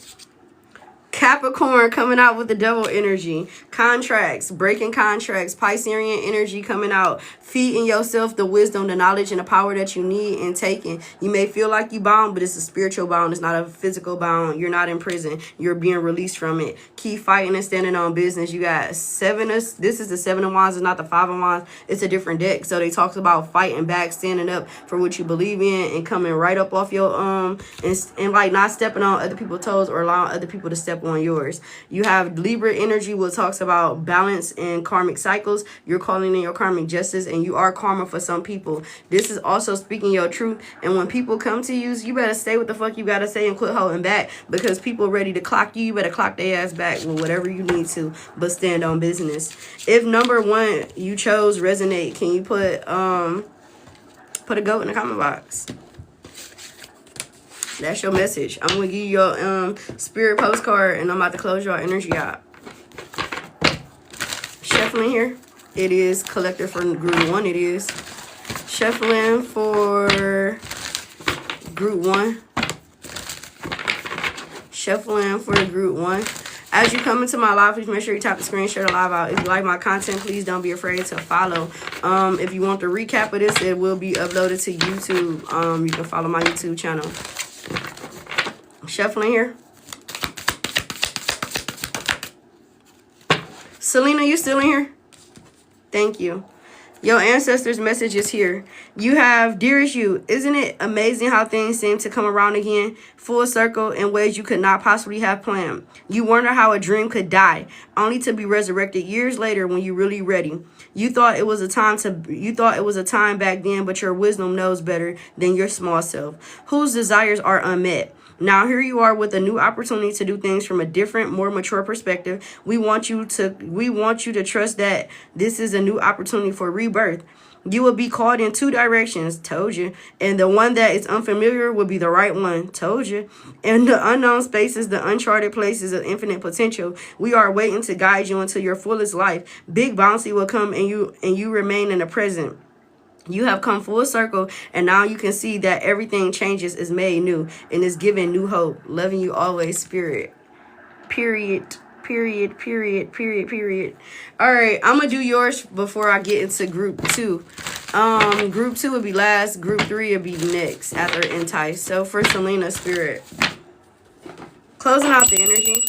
Capricorn coming out with the devil energy. Contracts, breaking contracts. Piscean energy coming out. Feeding yourself the wisdom, the knowledge, and the power that you need and taking. You may feel like you bound, but it's a spiritual bound. It's not a physical bound. You're not in prison. You're being released from it. Keep fighting and standing on business. You got this is the 7 of Wands. It's not the 5 of Wands. It's a different deck. So they talks about fighting back, standing up for what you believe in, and coming right up off your and like not stepping on other people's toes or allowing other people to step on yours. You have Libra energy, which talks about balance and karmic cycles. You're calling in your karmic justice, and you are karma for some people. This is also speaking your truth. And when people come to you, you better say what the fuck you gotta say and quit holding back, because people ready to clock you. You better clock their ass back with whatever you need to, but stand on business. If number 1 you chose resonate, can you put a goat in the comment box? That's your message. I'm gonna give you your spirit postcard, and I'm about to close your energy out. Shuffling here. It is collector for group 1. It is shuffling for group 1. Shuffling for group 1. As you come into my live, please make sure you tap the screen, share the live out. If you like my content, please don't be afraid to follow. If you want the recap of this, it will be uploaded to YouTube. You can follow my YouTube channel. Shuffling here. Selena, you still in here? Thank you. Your ancestors' message is here. You have, dearest you, isn't it amazing how things seem to come around again, full circle, in ways you could not possibly have planned? You wonder how a dream could die, only to be resurrected years later when you're really ready. You thought it was a time back then, but your wisdom knows better than your small self, whose desires are unmet. Now here you are with a new opportunity to do things from a different, more mature perspective. We want you to trust that this is a new opportunity for rebirth. You will be called in 2 directions, told you. And the one that is unfamiliar will be the right one, told you. And the unknown spaces, the uncharted places of infinite potential, we are waiting to guide you into your fullest life. Big bouncy will come, and you remain in the present. You have come full circle, and now you can see that everything changes, is made new, and is given new hope. Loving you always, spirit. Period. Period. Period. Period. Period. All right, I'm gonna do yours before I get into group 2. Group 2 would be last. Group 3 would be next after entice. So for Selena, spirit, closing out the energy.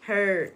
Heard.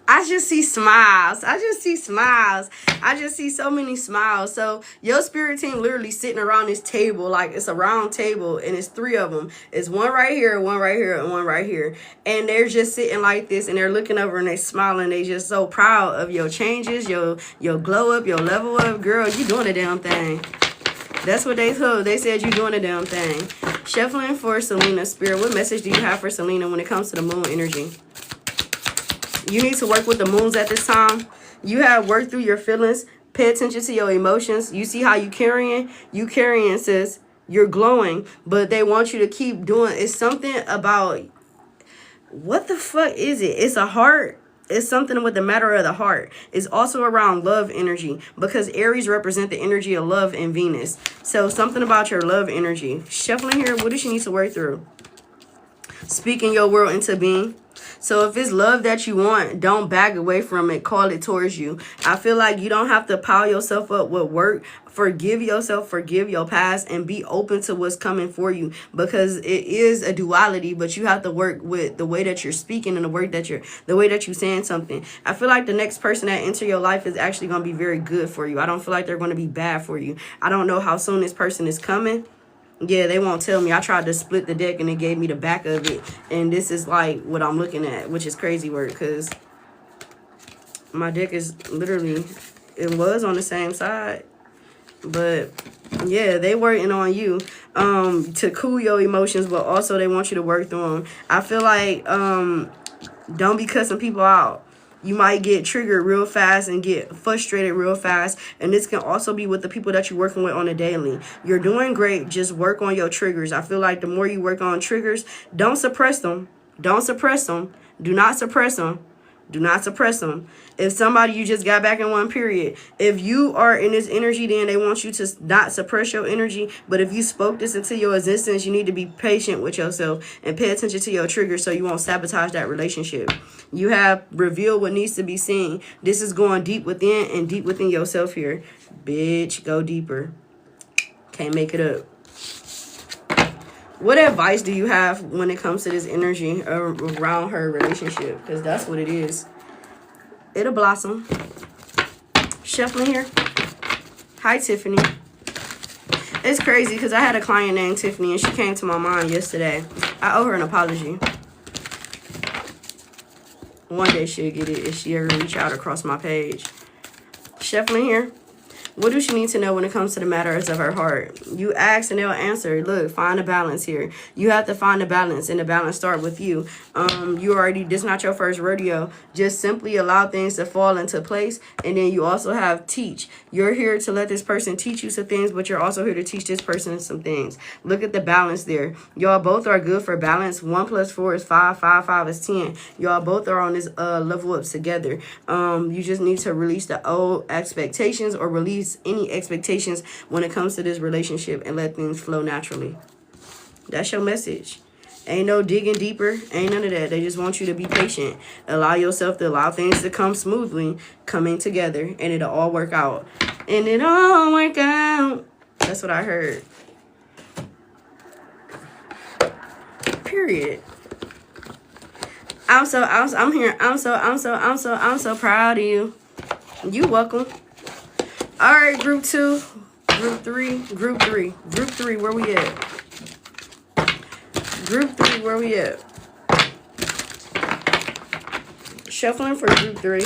I just see smiles. I just see smiles. I just see so many smiles. So your spirit team literally sitting around this table, like it's a round table, and it's 3 of them. It's one right here, one right here, and one right here. And they're just sitting like this, and they're looking over and they're smiling. They just so proud of your changes, your glow up, your level up. Girl, you doing a damn thing. That's what they told. They said you doing a damn thing. Shuffling for Selena, spirit. What message do you have for Selena when it comes to the moon energy? You need to work with the moons at this time. You have worked through your feelings. Pay attention to your emotions. You see how you carrying? You carrying, sis. You're glowing. But they want you to keep doing. It's something about, what the fuck is it? It's a heart. It's something with the matter of the heart. It's also around love energy, because Aries represent the energy of love and Venus. So something about your love energy. Shuffling here. What does she need to work through? Speaking your world into being. So if it's love that you want, don't back away from it. Call it towards you. I feel like you don't have to pile yourself up with work. Forgive yourself, forgive your past, and be open to what's coming for you, because it is a duality, but you have to work with the way that you're speaking and the way that you're saying something. I feel like the next person that enter your life is actually going to be very good for you. I don't feel like they're going to be bad for you. I don't know how soon this person is coming. Yeah, they won't tell me. I tried to split the deck and it gave me the back of it. And this is like what I'm looking at, which is crazy work, because my deck is literally, it was on the same side. But yeah, they working on you to cool your emotions, but also they want you to work through them. I feel like don't be cussing people out. You might get triggered real fast and get frustrated real fast. And this can also be with the people that you're working with on a daily. You're doing great. Just work on your triggers. I feel like the more you work on triggers, don't suppress them. Don't suppress them. Do not suppress them. Do not suppress them. If somebody you just got back in one period, if you are in this energy, then they want you to not suppress your energy. But if you spoke this into your existence, you need to be patient with yourself and pay attention to your triggers so you won't sabotage that relationship. You have revealed what needs to be seen. This is going deep within and deep within yourself here. Bitch, go deeper. Can't make it up. What advice do you have when it comes to this energy around her relationship? Because that's what it is. It'll blossom. Shuffling here. Hi, Tiffany. It's crazy because I had a client named Tiffany and she came to my mind yesterday. I owe her an apology. One day she'll get it if she ever reach out across my page. Shuffling here. What does she need to know when it comes to the matters of her heart? You ask and they'll answer. Look, find a balance here. You have to find a balance, and the balance start with you. This not your first rodeo. Just simply allow things to fall into place, and then you also have teach. You're here to let this person teach you some things, but you're also here to teach this person some things. Look at the balance there. Y'all both are good for balance. 1 + 4 is 5. 5 + 5 is 10. Y'all both are on this level up together. You just need to release the old expectations or release any expectations when it comes to this relationship and let things flow naturally. That's your message. Ain't no digging deeper. Ain't none of that. They just want you to be patient. Allow yourself to allow things to come smoothly, coming together, and it'll all work out. And it'll all work out. That's what I heard. Period. I'm so proud of you. You welcome. All right, group 2, group 3, group 3. Group 3, where we at? Group 3, where we at? Shuffling for group 3.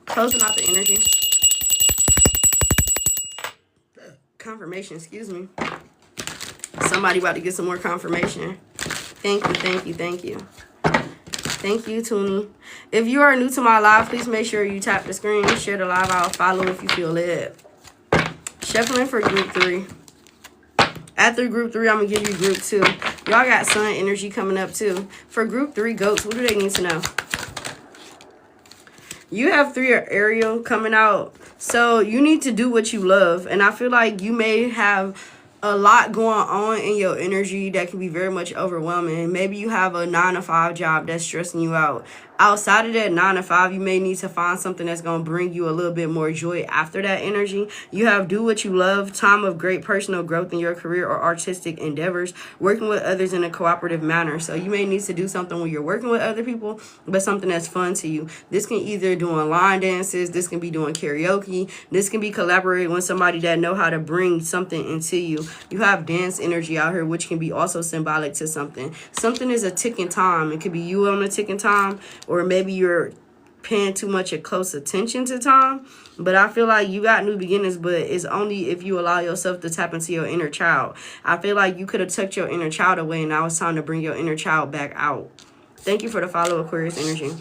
Closing out the energy. Confirmation, excuse me. Somebody about to get some more confirmation. Thank you, thank you, thank you. Thank you, Toonie. If you are new to my live, please make sure you tap the screen, share the live out, follow if you feel led. Shuffling for group 3. After group 3, I'm going to give you group 2. Y'all got sun energy coming up too. For group 3 goats, what do they need to know? You have 3 Ariel coming out. So you need to do what you love. And I feel like you may have a lot going on in your energy that can be very much overwhelming. Maybe you have a 9-to-5 job that's stressing you out. Outside of that 9-to-5, you may need to find something that's going to bring you a little bit more joy after that energy. You have do what you love, time of great personal growth in your career or artistic endeavors, working with others in a cooperative manner. So you may need to do something when you're working with other people, but something that's fun to you. This can either doing line dances, this can be doing karaoke, this can be collaborating with somebody that know how to bring something into you. You have dance energy out here, which can be also symbolic to something. Something is a ticking time. It could be you on a ticking time, or maybe you're paying too much close attention to time. But I feel like you got new beginnings, but it's only if you allow yourself to tap into your inner child. I feel like you could have tucked your inner child away, and now it's time to bring your inner child back out. Thank you for the follow, Aquarius energy.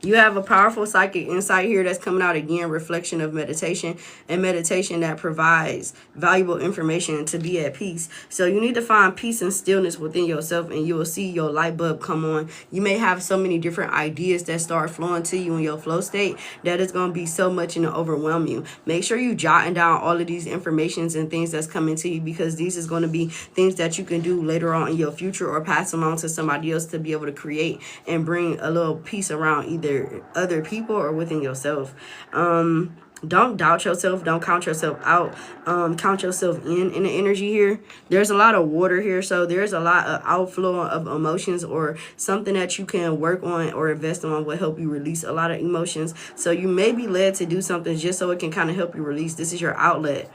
You have a powerful psychic insight here that's coming out again, reflection of meditation, and meditation that provides valuable information to be at peace. So you need to find peace and stillness within yourself, and you will see your light bulb come on. You may have so many different ideas that start flowing to you in your flow state that it's going to be so much and overwhelm you. Make sure you jotting down all of these informations and things that's coming to you, because these is going to be things that you can do later on in your future or pass along to somebody else to be able to create and bring a little peace around either other people or within yourself. Don't doubt yourself. Don't count yourself out. Count yourself in the energy here. There's a lot of water here, so there's a lot of outflow of emotions, or something that you can work on or invest on will help you release a lot of emotions. So you may be led to do something just so it can kind of help you release. This is your outlet.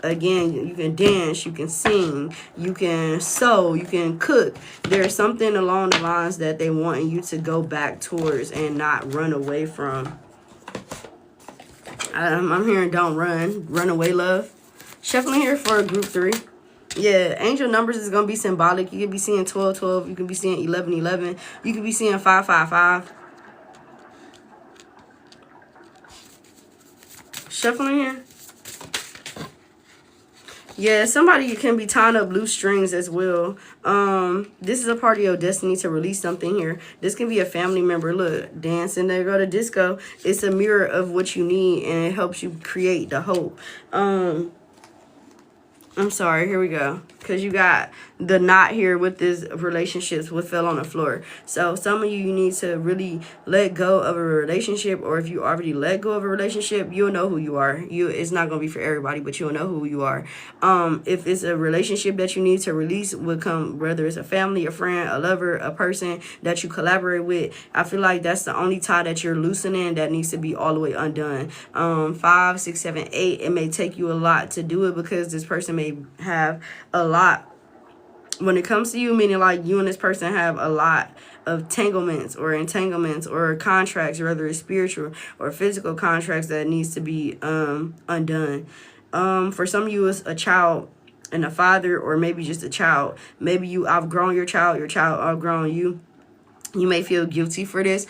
Again, you can dance, you can sing, you can sew, you can cook. There's something along the lines that they want you to go back towards and not run away from. I'm hearing don't run. Run away, love. Shuffling here for group 3. Yeah, angel numbers is going to be symbolic. You can be seeing 12-12. You can be seeing 11-11. You can be seeing 5-5-5. Shuffling here. Yeah, somebody can be tying up loose strings as well. This is a part of your destiny to release something here. This can be a family member. Look, dancing, they go to disco. It's a mirror of what you need, and it helps you create the hope. I'm sorry, here we go. because you got the knot here with this relationships what fell on the floor. So some of you need to really let go of a relationship, or if you already let go of a relationship, you'll know who you are. It's not going to be for everybody, but you'll know who you are. If it's a relationship that you need to release, would come whether it's a family, a friend, a lover, a person that you collaborate with. I feel like that's the only tie that you're loosening that needs to be all the way undone. 5, 6, 7, 8, it may take you a lot to do it because this person may have a lot when it comes to you, meaning like you and this person have a lot of entanglements or contracts, whether it's spiritual or physical contracts that needs to be undone. For some of you, it's a child and a father, or maybe just a child. Maybe you outgrown your child outgrown you. You may feel guilty for this.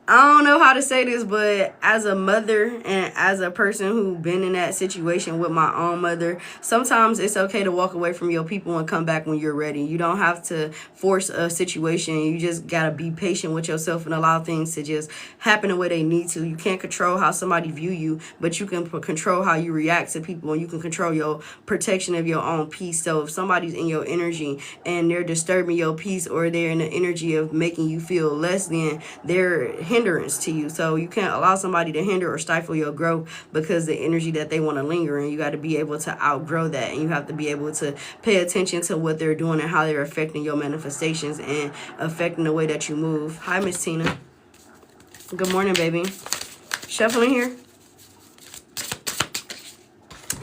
I don't know how to say this, but as a mother and as a person who's been in that situation with my own mother, sometimes it's okay to walk away from your people and come back when you're ready. You don't have to force a situation. You just got to be patient with yourself and allow things to just happen the way they need to. You can't control how somebody view you, but you can control how you react to people, and you can control your protection of your own peace. So if somebody's in your energy and they're disturbing your peace, or they're in the energy of making you feel less than, they're hindrance to you. So you can't allow somebody to hinder or stifle your growth because the energy that they want to linger in. You got to be able to outgrow that, and you have to be able to pay attention to what they're doing and how they're affecting your manifestations and affecting the way that you move. Hi, Miss Tina. Good morning, baby. Shuffling here.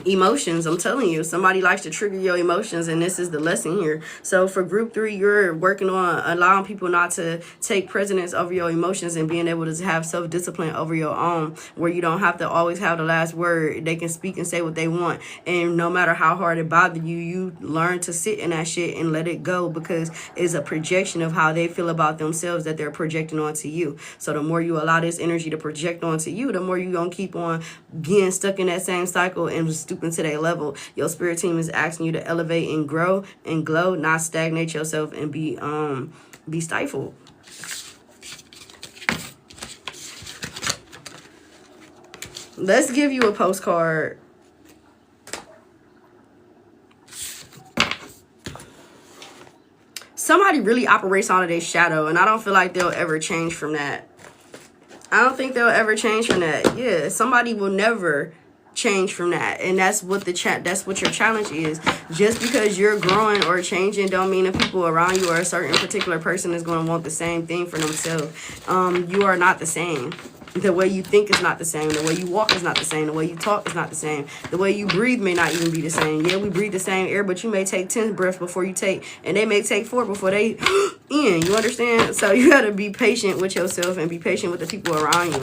Emotions, I'm telling you, somebody likes to trigger your emotions, and this is the lesson here. So for group 3, you're working on allowing people not to take precedence over your emotions and being able to have self-discipline over your own, where you don't have to always have the last word. They can speak and say what they want, and no matter how hard it bothers you, you learn to sit in that shit and let it go, because it's a projection of how they feel about themselves that they're projecting onto you. So the more you allow this energy to project onto you, the more you're gonna keep on getting stuck in that same cycle and stooping to their level. Your spirit team is asking you to elevate and grow and glow, not stagnate yourself and be stifled. Let's give you a postcard. Somebody really operates out of their shadow, and I don't feel like they'll ever change from that. I don't think they'll ever change from that. Yeah, somebody will never change from that, and that's what that's what your challenge is. Just because you're growing or changing don't mean the people around you or a certain particular person is going to want the same thing for themselves. You are not the same. The way you think is not the same. The way you walk is not the same. The way you talk is not the same. The way you breathe may not even be the same. Yeah, we breathe the same air, but you may take 10 breaths before you take, and they may take 4 before they in. You understand? So you got to be patient with yourself and be patient with the people around you.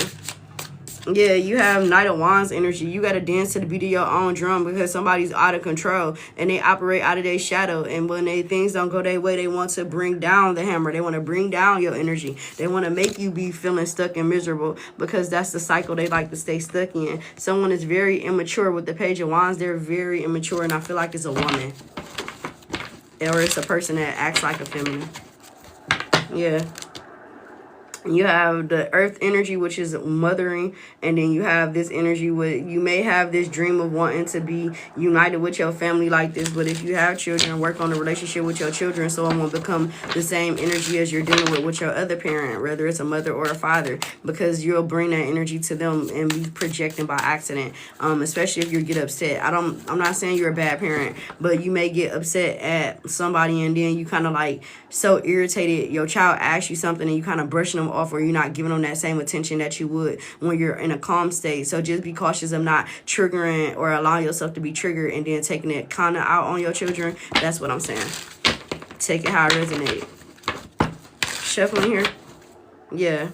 Yeah, you have Knight of Wands energy. You got to dance to the beat of your own drum because somebody's out of control and they operate out of their shadow. And when things don't go their way, they want to bring down the hammer. They want to bring down your energy. They want to make you be feeling stuck and miserable because that's the cycle they like to stay stuck in. Someone is very immature with the Page of Wands. They're very immature, and I feel like it's a woman. Or it's a person that acts like a feminine. Yeah. You have the earth energy, which is mothering, and then you have this energy where you may have this dream of wanting to be united with your family like this, but if you have children, work on the relationship with your children so it won't become the same energy as you're dealing with your other parent, whether it's a mother or a father, because you'll bring that energy to them and be projecting by accident, especially if you get upset. I'm not saying you're a bad parent, but you may get upset at somebody and then you kind of like so irritated, your child asks you something and you kind of brushing them off, or you're not giving them that same attention that you would when you're in a calm state. So just be cautious of not triggering or allowing yourself to be triggered and then taking it kind of out on your children. That's what I'm saying. Take it how it resonates. Shuffling here. Yeah.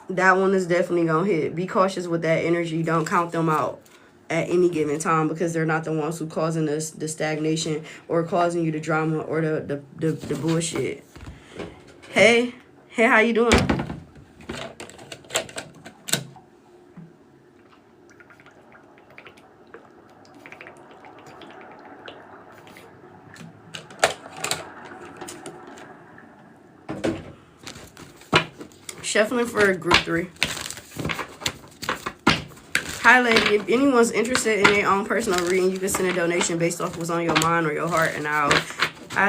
That one is definitely going to hit. Be cautious with that energy. Don't count them out at any given time because they're not the ones who causing the stagnation or causing you the drama or the bullshit. Hey, how you doing? Shuffling for group 3. Hi, lady. If anyone's interested in their own personal reading, you can send a donation based off what's on your mind or your heart, and I'll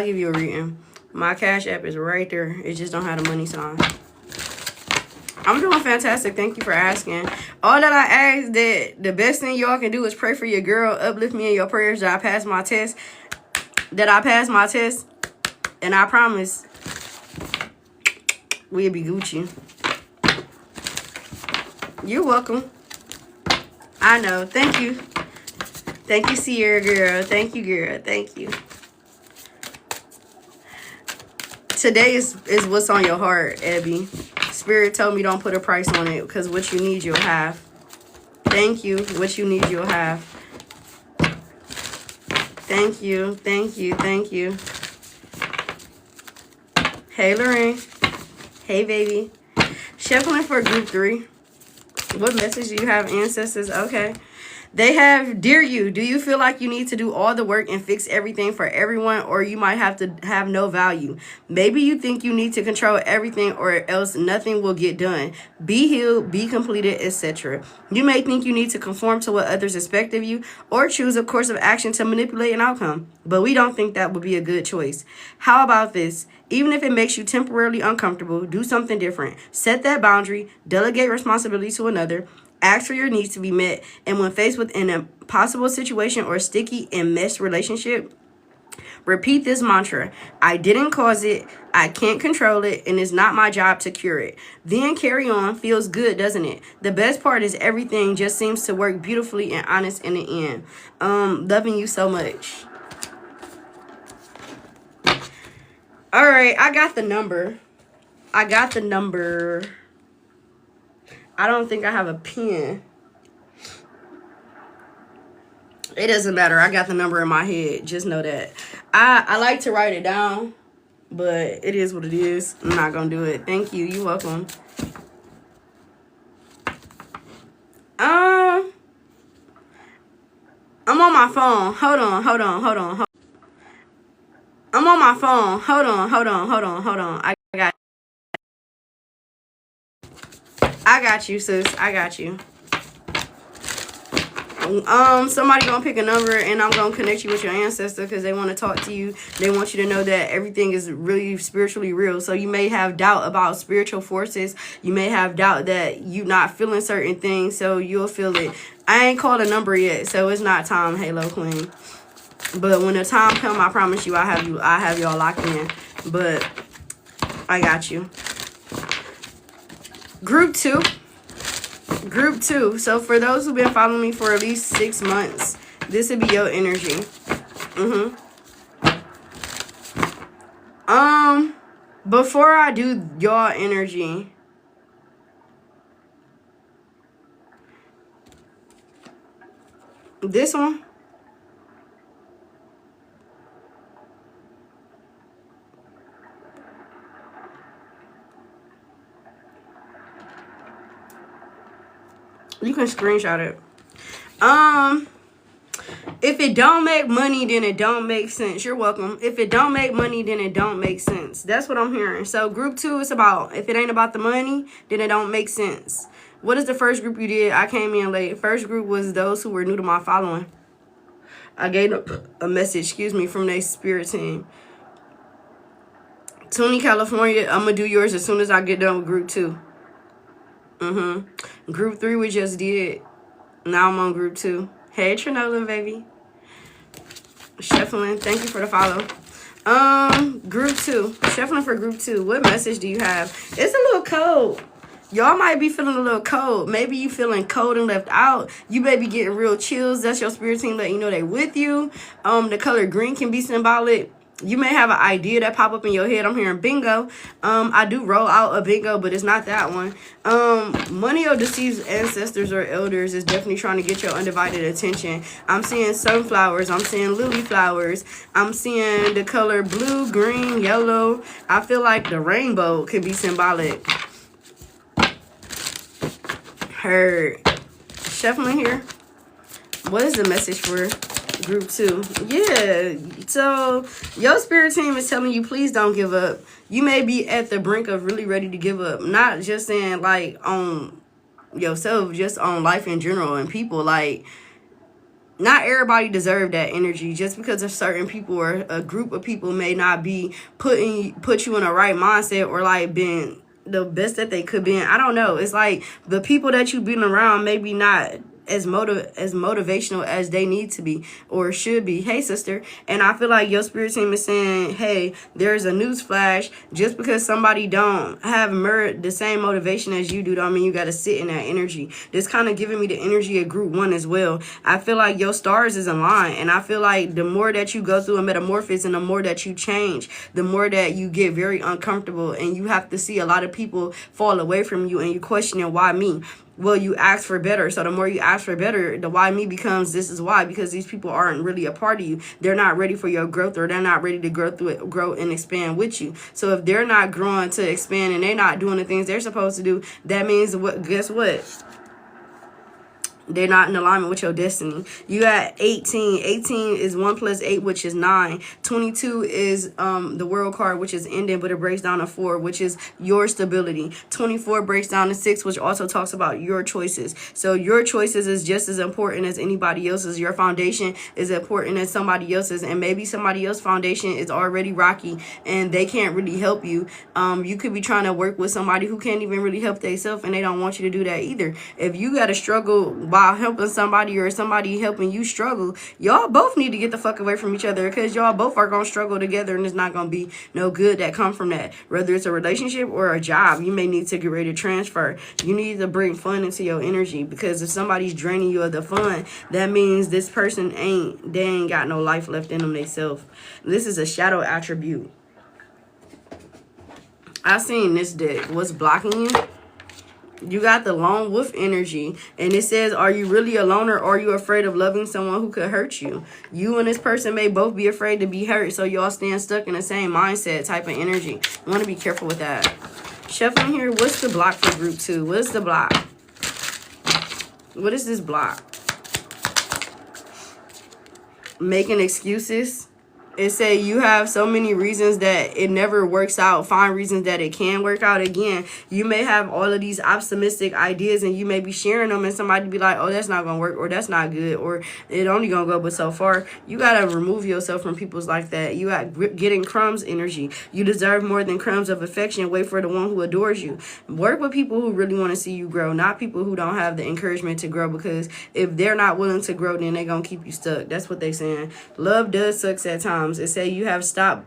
give you a reading. My Cash App is right there. It just don't have the money sign. I'm doing fantastic. Thank you for asking. All that I ask, that the best thing y'all can do is pray for your girl. Uplift me in your prayers that I pass my test. And I promise we'll be Gucci. You're welcome. I know. Thank you. Thank you, Sierra girl. Thank you, girl. Thank you. Today is what's on your heart, Abby. Spirit told me don't put a price on it because what you need, you'll have. Thank you. What you need, you'll have. Thank you. Thank you. Thank you. Hey, Lorraine. Hey, baby. Shuffling for group 3. What message do you have, ancestors? Okay. They have, dear you, do you feel like you need to do all the work and fix everything for everyone, or you might have to have no value? Maybe you think you need to control everything or else nothing will get done. Be healed, be completed, etc. You may think you need to conform to what others expect of you or choose a course of action to manipulate an outcome, but we don't think that would be a good choice. How about this? Even if it makes you temporarily uncomfortable, do something different. Set that boundary, delegate responsibility to another, ask for your needs to be met, and when faced with an impossible situation or sticky and messed relationship, repeat this mantra: I didn't cause it, I can't control it, and it's not my job to cure it. Then carry on. Feels good, doesn't it? The best part is everything just seems to work beautifully and honest in the end. Loving you so much. All right, I got the number. I don't think I have a pen. It doesn't matter. I got the number in my head. Just know that. I like to write it down, but it is what it is. I'm not going to do it. Thank you. You're welcome. I'm on my phone. Hold on. I'm on my phone. Hold on. I got you, sis. I got you. Somebody gonna pick a number and I'm gonna connect you with your ancestor because they want to talk to you. They want you to know that everything is really spiritually real. So you may have doubt about spiritual forces. You may have doubt that you're not feeling certain things, so you'll feel it. I ain't called a number yet, so it's not time, Halo Queen. But when the time comes, I promise you, I have y'all locked in. But I got you. Group 2. So for those who've been following me for at least 6 months, this would be your energy. Before I do your energy, this one. You can screenshot it. If it don't make money, then it don't make sense. You're welcome. If it don't make money, then it don't make sense. That's what I'm hearing. So group 2 is about, if it ain't about the money, then it don't make sense. What is the first group you did? I came in late. First group was those who were new to my following. I gave a message, from their spirit team. Tony, California, I'm going to do yours as soon as I get done with group 2. Group 3 we just did. Now I'm on group 2. Hey, Trinola, baby. Shuffling. Thank you for the follow. Group 2. Shuffling for group 2. What message do you have? It's a little cold. Y'all might be feeling a little cold. Maybe you feeling cold and left out. You may be getting real chills. That's your spirit team letting you know they with you. The color green can be symbolic. You may have an idea that pop up in your head. I'm hearing bingo. I do roll out a bingo, but it's not that one. Money or deceased ancestors or elders is definitely trying to get your undivided attention. I'm seeing sunflowers. I'm seeing lily flowers. I'm seeing the color blue, green, yellow. I feel like the rainbow could be symbolic. Heard. Shuffling here. What is the message for group 2? Yeah, so your spirit team is telling you, please don't give up. You may be at the brink of really ready to give up. Not just saying like on yourself, just on life in general and people. Like, not everybody deserve that energy. Just because of certain people or a group of people may not be put you in the right mindset or like being the best that they could be in. I don't know. It's like the people that you've been around maybe not as motivational as they need to be or should be. Hey, sister. And I feel like your spirit team is saying, hey, there's a news flash. Just because somebody don't have the same motivation as you do, don't mean you got to sit in that energy. This kind of giving me the energy of group 1 as well. I feel like your stars is in line, and I feel like the more that you go through a metamorphosis and the more that you change, the more that you get very uncomfortable, and you have to see a lot of people fall away from you, and you questioning, why me? Well, you ask for better. So the more you ask for better, the why me becomes this is why, because these people aren't really a part of you. They're not ready for your growth, or they're not ready to grow and expand with you. So if they're not growing to expand and they're not doing the things they're supposed to do, that means what? Guess what? They're not in alignment with your destiny. You got 18. 18 is 1 plus 8, which is 9. 22 is the world card, which is ending, but it breaks down to 4, which is your stability. 24 breaks down to 6, which also talks about your choices. So your choices is just as important as anybody else's. Your foundation is important as somebody else's, and maybe somebody else's foundation is already rocky and they can't really help you. You could be trying to work with somebody who can't even really help themselves, and they don't want you to do that either. If you got to struggle by helping somebody or somebody helping you struggle, y'all both need to get the fuck away from each other, because y'all both are going to struggle together, and it's not going to be no good that come from that. Whether it's a relationship or a job, you may need to get ready to transfer. You need to bring fun into your energy, because if somebody's draining you of the fun, that means this person they ain't got no life left in them themselves. This is a shadow attribute. I seen this deck. What's blocking you? You got the lone wolf energy, and it says, are you really a loner, or are you afraid of loving someone who could hurt you? You and this person may both be afraid to be hurt, so y'all stand stuck in the same mindset type of energy. You want to be careful with that. Shuffling here, what's the block for group 2? What's the block? What is this block? Making excuses. It say you have so many reasons that it never works out. Find reasons that it can work out. Again, you may have all of these optimistic ideas, and you may be sharing them, and somebody be like, oh, that's not going to work, or that's not good, or it only going to go but so far. You got to remove yourself from people's like that. You got getting crumbs energy. You deserve more than crumbs of affection. Wait for the one who adores you. Work with people who really want to see you grow, not people who don't have the encouragement to grow, because if they're not willing to grow, then they're going to keep you stuck. That's what they saying. Love does suck at times. It say you have stopped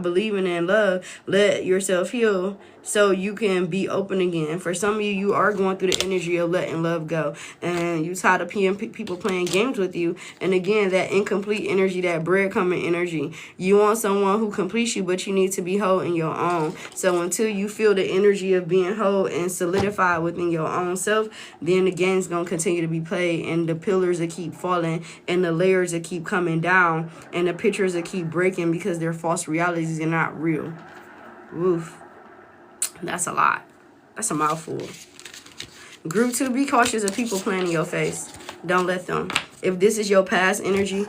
believing in love. Let yourself heal so you can be open again. For some of you, you are going through the energy of letting love go, and you tired of people playing games with you. And again, that incomplete energy, that breadcrumbing energy. You want someone who completes you, but you need to be whole in your own. So until you feel the energy of being whole and solidified within your own self, then the game's going to continue to be played, and the pillars that keep falling, and the layers that keep coming down, and the pictures that keep breaking, because they're false realities and not real. Oof. That's a lot. That's a mouthful. Group 2, be cautious of people playing in your face. Don't let them. If this is your past energy,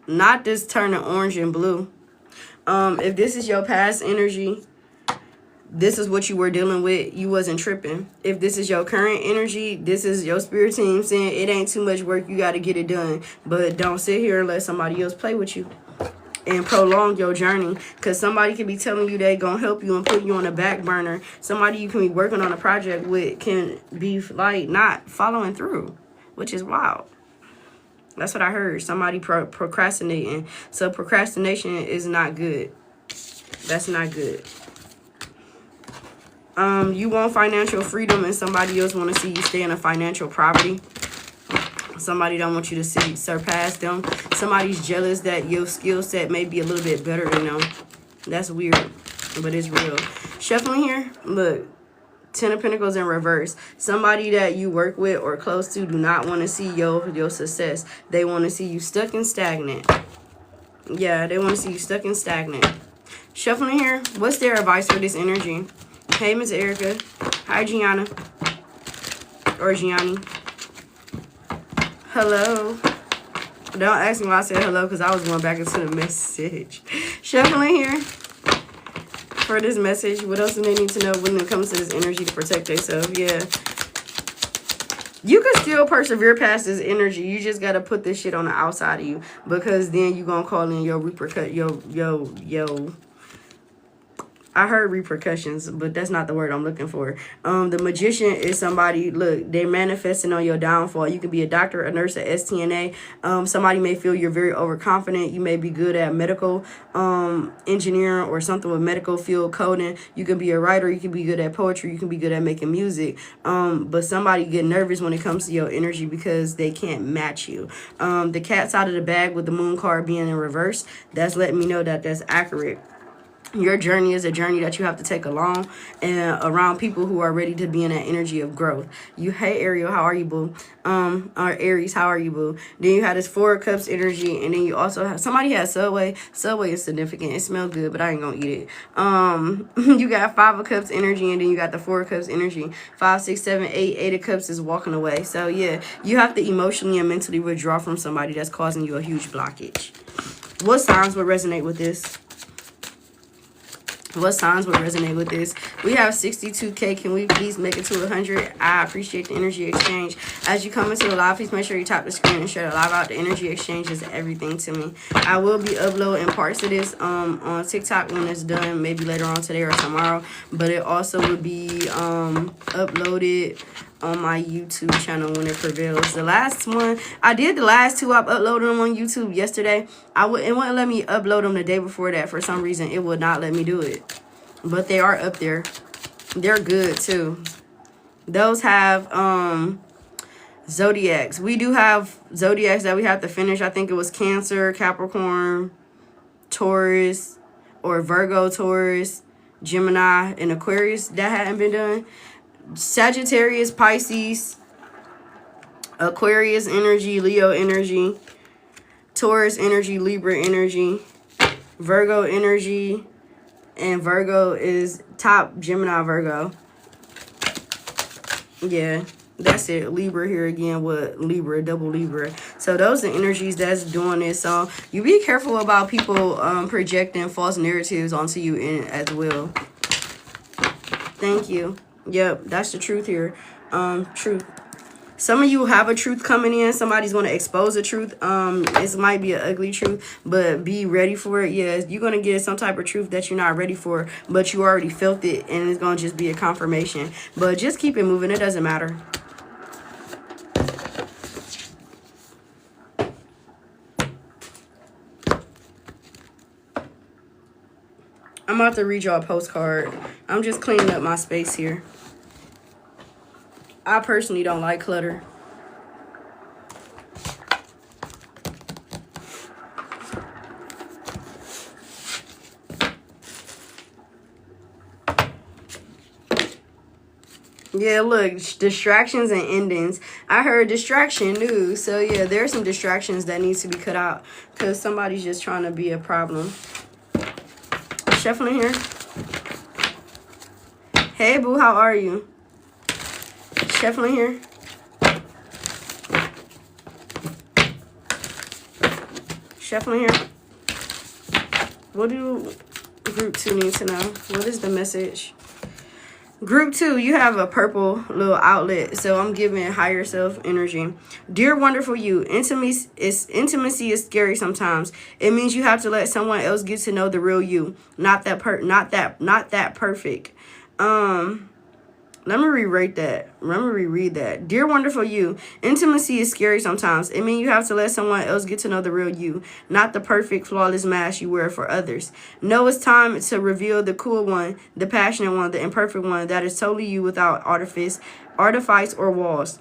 not this turning orange and blue. If this is your past energy, this is what you were dealing with. You wasn't tripping. If this is your current energy, this is your spirit team saying it ain't too much work. You got to get it done. But don't sit here and let somebody else play with you and prolong your journey, because somebody can be telling you they gonna help you and put you on the back burner. Somebody you can be working on a project with can be like not following through, which is wild. That's what I heard. Somebody procrastinating. So procrastination is not good. That's not good. You want financial freedom, and somebody else want to see you stay in a financial poverty. Somebody don't want you to surpass them. Somebody's jealous that your skill set may be a little bit better than them. That's weird, but it's real. Shuffling here, look, 10 of Pentacles in reverse. Somebody that you work with or close to do not want to see your success. They want to see you stuck and stagnant. Yeah, they want to see you stuck and stagnant. Shuffling here, what's their advice for this energy? Hey, Miss Erica. Hi, Gianna. Or Gianni. Hello. Don't ask me why I said hello, because I was going back into the message. Shuffling here. for this message. What else do they need to know when it comes to this energy to protect themselves? Yeah. You can still persevere past this energy. You just got to put this shit on the outside of you. Because then you going to call in your I heard repercussions, but that's not the word I'm looking for. The magician is somebody, look, they're manifesting on your downfall. You could be a doctor, a nurse, a STNA. Somebody may feel you're very overconfident. You may be good at medical engineering or something with medical field coding. You can be a writer. You can be good at poetry. You can be good at making music. But somebody get nervous when it comes to your energy because they can't match you. The cat's out of the bag with the moon card being in reverse. That's letting me know that that's accurate. Your journey is a journey that you have to take along and around people who are ready to be in that energy of growth. You, hey Ariel, how are you, boo? Or Aries, how are you, boo? Then you have this Four of Cups energy, and then you also have somebody has Subway. Subway is significant. It smells good, but I ain't gonna eat it. You got Five of Cups energy, and then you got the Four of Cups energy. 5, 6, 7, 8. 8 of Cups is walking away. So yeah, you have to emotionally and mentally withdraw from somebody that's causing you a huge blockage. What signs would resonate with this? What signs would resonate with this? We have 62K. Can we please make it to 100? I appreciate the energy exchange. As you come into the live, please make sure you tap the screen and share the live out. The energy exchange is everything to me. I will be uploading parts of this on TikTok when it's done, maybe later on today or tomorrow. But it also will be uploaded on my YouTube channel when it prevails. The last one, I did the last two. I've uploaded them on YouTube yesterday. It wouldn't let me upload them the day before that. For some reason, it would not let me do it. But they are up there. They're good too. Those have Zodiacs. We do have Zodiacs that we have to finish. I think it was Cancer, Capricorn, Taurus, or Virgo, Taurus, Gemini, and Aquarius that hadn't been done. Sagittarius, Pisces, Aquarius energy, Leo energy, Taurus energy, Libra energy, Virgo energy, and Virgo is top Gemini Virgo. Yeah, that's it. Libra here again with Libra, double Libra. So those are energies that's doing this. So you be careful about people projecting false narratives onto you as well. Thank you. Yep, that's the truth here. Truth. Some of you have a truth coming in. Somebody's going to expose the truth. It might be an ugly truth, but be ready for it. Yes, you're going to get some type of truth that you're not ready for, but you already felt it, and it's going to just be a confirmation. But just keep it moving. It doesn't matter. I'm about to read y'all a postcard. I'm just cleaning up my space here. I personally don't like clutter. Yeah, look, distractions and endings. I heard distraction news. So yeah, there's some distractions that needs to be cut out because somebody's just trying to be a problem. Shuffling here. Hey boo, how are you? Shuffling here. Shuffling here. What do group 2 need to know? What is the message? Group 2, you have a purple little outlet. So I'm giving higher self energy. Dear wonderful you, intimacy is scary sometimes. It means you have to let someone else get to know the real you. Not that perfect. Let me reread that. Dear wonderful you, intimacy is scary sometimes. It means you have to let someone else get to know the real you, not the perfect, flawless mask you wear for others. No, it's time to reveal the cool one, the passionate one, the imperfect one that is totally you without artifice or walls.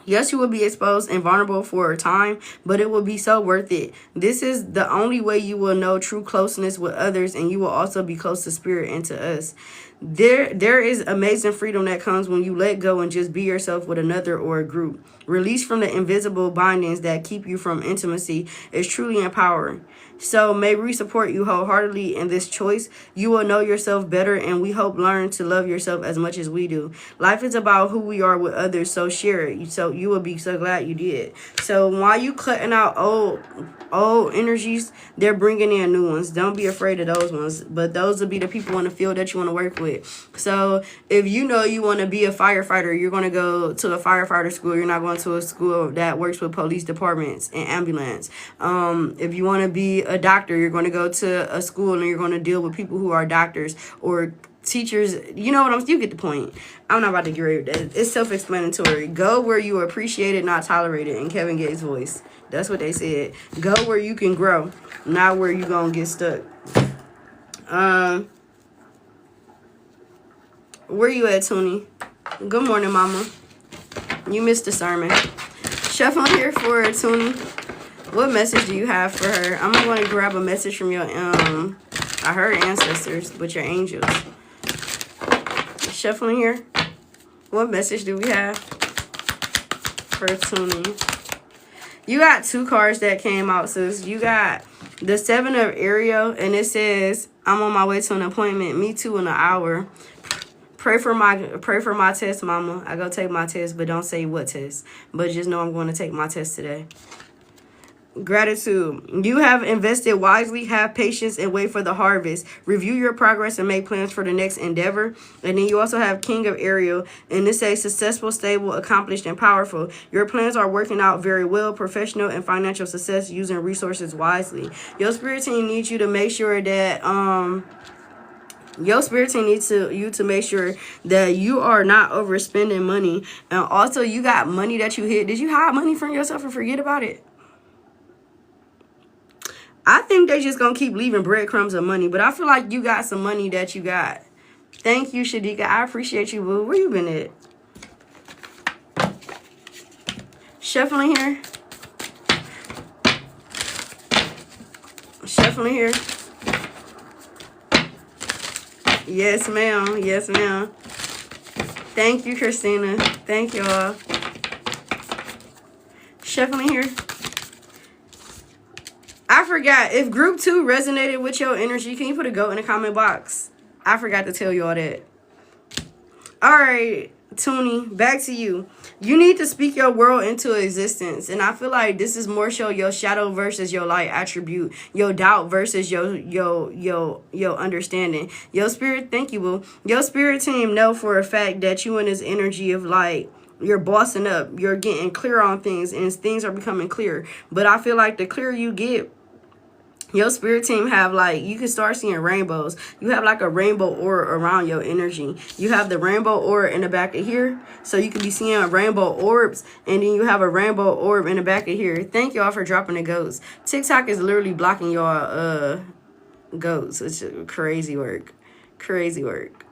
Yes, you will be exposed and vulnerable for a time, but it will be so worth it. This is the only way you will know true closeness with others, and you will also be close to spirit and to us. There is amazing freedom that comes when you let go and just be yourself with another or a group. Release from the invisible bindings that keep you from intimacy is truly empowering. So may we support you wholeheartedly in this choice. You will know yourself better, and we hope learn to love yourself as much as we do. Life is about who we are with others, so share it. So you will be so glad you did. So while you cutting out old energies, they're bringing in new ones. Don't be afraid of those ones, but those will be the people in the field that you want to work with. So if you know you want to be a firefighter, you're going to go to a firefighter school. You're not going to a school that works with police departments and ambulance. If you want to be a doctor, you're going to go to a school and you're going to deal with people who are doctors or teachers. You know what you get the point. I'm not about to get rid of that. It's self-explanatory. Go where you are appreciated, not tolerated, in Kevin Gates' voice. That's what they said. Go where you can grow, not where you gonna get stuck. Where you at, Toonie? Good morning, mama. You missed the sermon. Shuffling here for Toonie. What message do you have for her? I'm going to grab a message from your I heard ancestors, but your angels. Shuffling here. What message do we have for Toonie? You got 2 cards that came out, sis. You got the 7 of Aries, and it says, I'm on my way to an appointment. Me too in an hour. Pray for my test, mama. I go take my test, but don't say what test. But just know I'm going to take my test today. Gratitude. You have invested wisely, have patience, and wait for the harvest. Review your progress and make plans for the next endeavor. And then you also have King of Aries, and this says successful, stable, accomplished, and powerful. Your plans are working out very well. Professional and financial success using resources wisely. Your spirit team needs you to make sure that your spirit team needs you to make sure that you are not overspending money. And also, you got money that you hid. Did you hide money from yourself and forget about it? I think they just going to keep leaving breadcrumbs of money. But I feel like you got some money that you got. Thank you, Shadika. I appreciate you, boo. Where you been at? Shuffling here. Shuffling here. Yes, ma'am. Yes, ma'am. Thank you, Christina. Thank y'all. Shuffling here. I forgot. If group 2 resonated with your energy, can you put a goat in the comment box? I forgot to tell you all that. All right, Toonie, back to you. You need to speak your world into existence. And I feel like this is more so your shadow versus your light attribute. Your doubt versus your understanding. Your spirit, thank you, boo. Your spirit team know for a fact that you in this energy of like, you're bossing up. You're getting clear on things and things are becoming clear. But I feel like the clearer you get, your spirit team have like, you can start seeing rainbows. You have like a rainbow aura around your energy. You have the rainbow aura in the back of here. So you can be seeing rainbow orbs. And then you have a rainbow orb in the back of here. Thank y'all for dropping the goats. TikTok is literally blocking y'all goats. It's crazy work. Crazy work.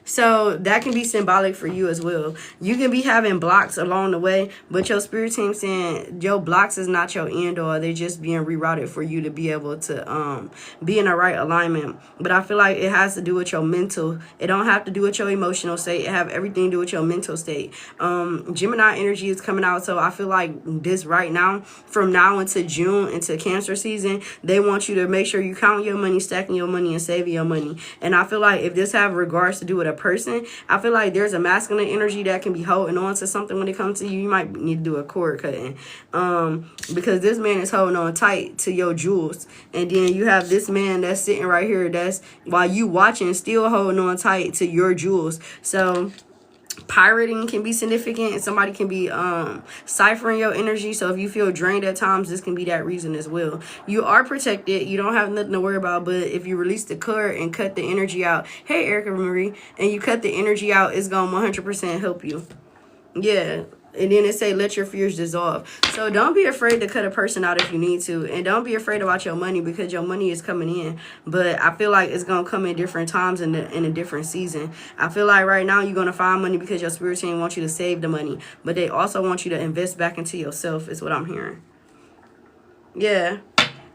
So that can be symbolic for you as well. You can be having blocks along the way, but your spirit team saying your blocks is not your end all. They're just being rerouted for you to be able to be in the right alignment. But I feel like it has to do with your mental. It don't have to do with your emotional state. It have everything to do with your mental state. Gemini energy is coming out. So I feel like this right now, from now into June, into Cancer season, they want you to make sure you count your money, stacking your money, and saving your money. And I feel like if this have regards to do with a person, I feel like there's a masculine energy that can be holding on to something when it comes to you. You might need to do a cord cutting because this man is holding on tight to your jewels, and then you have this man that's sitting right here that's, while you watching, still holding on tight to your jewels. So pirating can be significant, and somebody can be ciphering your energy. So if you feel drained at times, this can be that reason as well. You are protected. You don't have nothing to worry about. But if you release the cord and cut the energy out, hey Erica Marie, and you cut the energy out, it's gonna 100% help you. Yeah. And then it say, let your fears dissolve. So don't be afraid to cut a person out if you need to. And don't be afraid about your money, because your money is coming in. But I feel like it's going to come in different times in a different season. I feel like right now you're going to find money because your spirit team wants you to save the money. But they also want you to invest back into yourself is what I'm hearing. Yeah.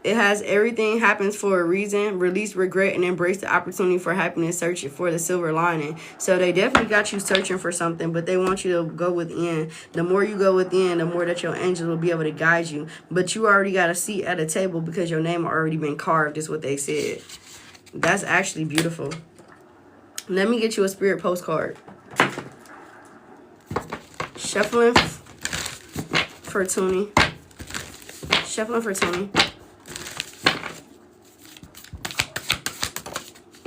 It has everything happens for a reason. Release regret and embrace the opportunity for happiness. Search for the silver lining. So they definitely got you searching for something, but they want you to go within. The more you go within, the more that your angels will be able to guide you. But you already got a seat at a table because your name already been carved, is what they said. That's actually beautiful. Let me get you a spirit postcard. Shuffling for Toonie. Shuffling for Toonie.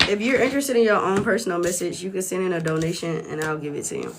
If you're interested in your own personal message, you can send in a donation and I'll give it to you.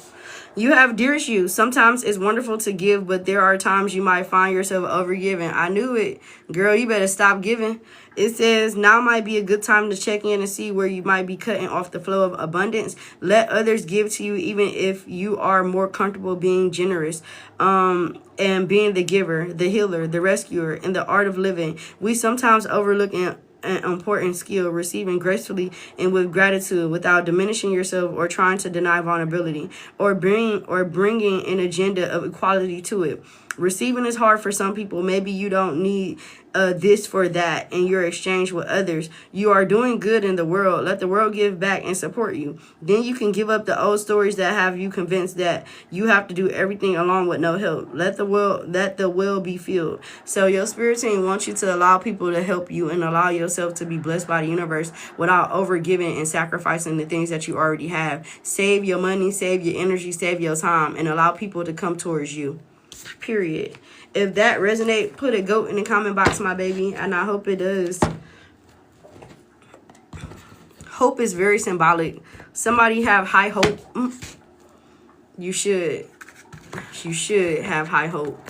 You have, dearest you, sometimes it's wonderful to give, but there are times you might find yourself overgiving. I knew it. Girl, you better stop giving. It says now might be a good time to check in and see where you might be cutting off the flow of abundance. Let others give to you even if you are more comfortable being generous. And being the giver, the healer, the rescuer, and the art of living. We sometimes overlook an important skill, receiving gracefully and with gratitude without diminishing yourself or trying to deny vulnerability or bringing an agenda of equality to it. Receiving is hard for some people. Maybe you don't need this for that in your exchange with others. You are doing good in the world. Let the world give back and support you. Then you can give up the old stories that have you convinced that you have to do everything alone with no help. Let the will be filled. So your spirit team wants you to allow people to help you and allow yourself to be blessed by the universe without overgiving and sacrificing the things that you already have. Save your money, save your energy, save your time, and allow people to come towards you. Period. If that resonates, put a goat in the comment box, my baby, and I hope it does. Hope is very symbolic. Somebody have high hope. You should have high hope.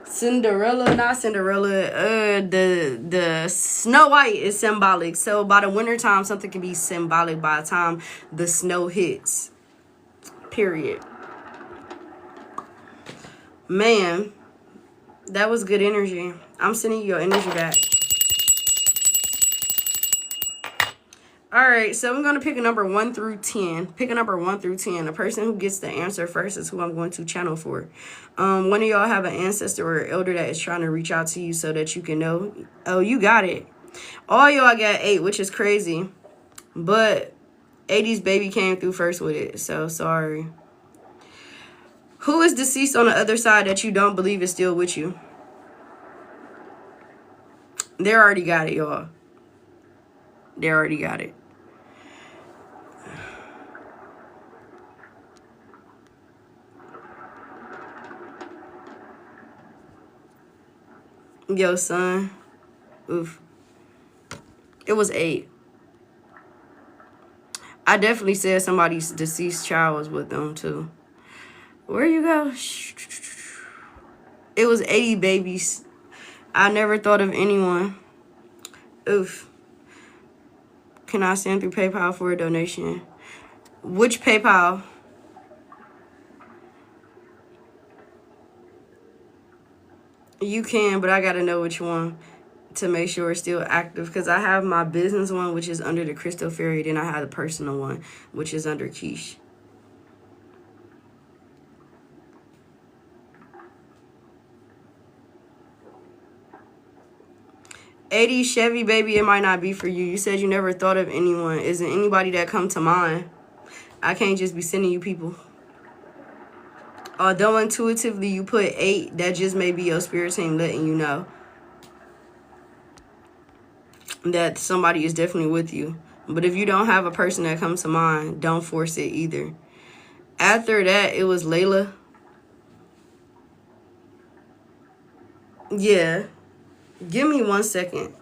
Cinderella, not Cinderella. The Snow White is symbolic. So by the winter time, something can be symbolic by the time the snow hits. Period. Man, that was good energy. I'm sending you your energy back. All right, so I'm going to pick a number 1 through 10. Pick a number 1 through 10. The person who gets the answer first is who I'm going to channel for. One of y'all have an ancestor or elder that is trying to reach out to you so that you can know. Oh, you got it. All y'all got 8, which is crazy. But 80's baby came through first with it, so sorry. Who is deceased on the other side that you don't believe is still with you? They already got it, y'all. They already got it. Yo, son. Oof. It was 8. I definitely said somebody's deceased child was with them, too. Where you go? It was 80 babies. I never thought of anyone. Oof. Can I send through PayPal for a donation? Which PayPal? You can, but I gotta know which one to make sure it's still active. Because I have my business one, which is under the Krystal Fairy. Then I have the personal one, which is under Keesh. '80s Chevy, baby, it might not be for you. You said you never thought of anyone. Isn't anybody that come to mind? I can't just be sending you people. Although intuitively you put 8, that just may be your spirit team letting you know that somebody is definitely with you. But if you don't have a person that comes to mind, don't force it either. After that, it was Layla. Yeah. Give me 1 second.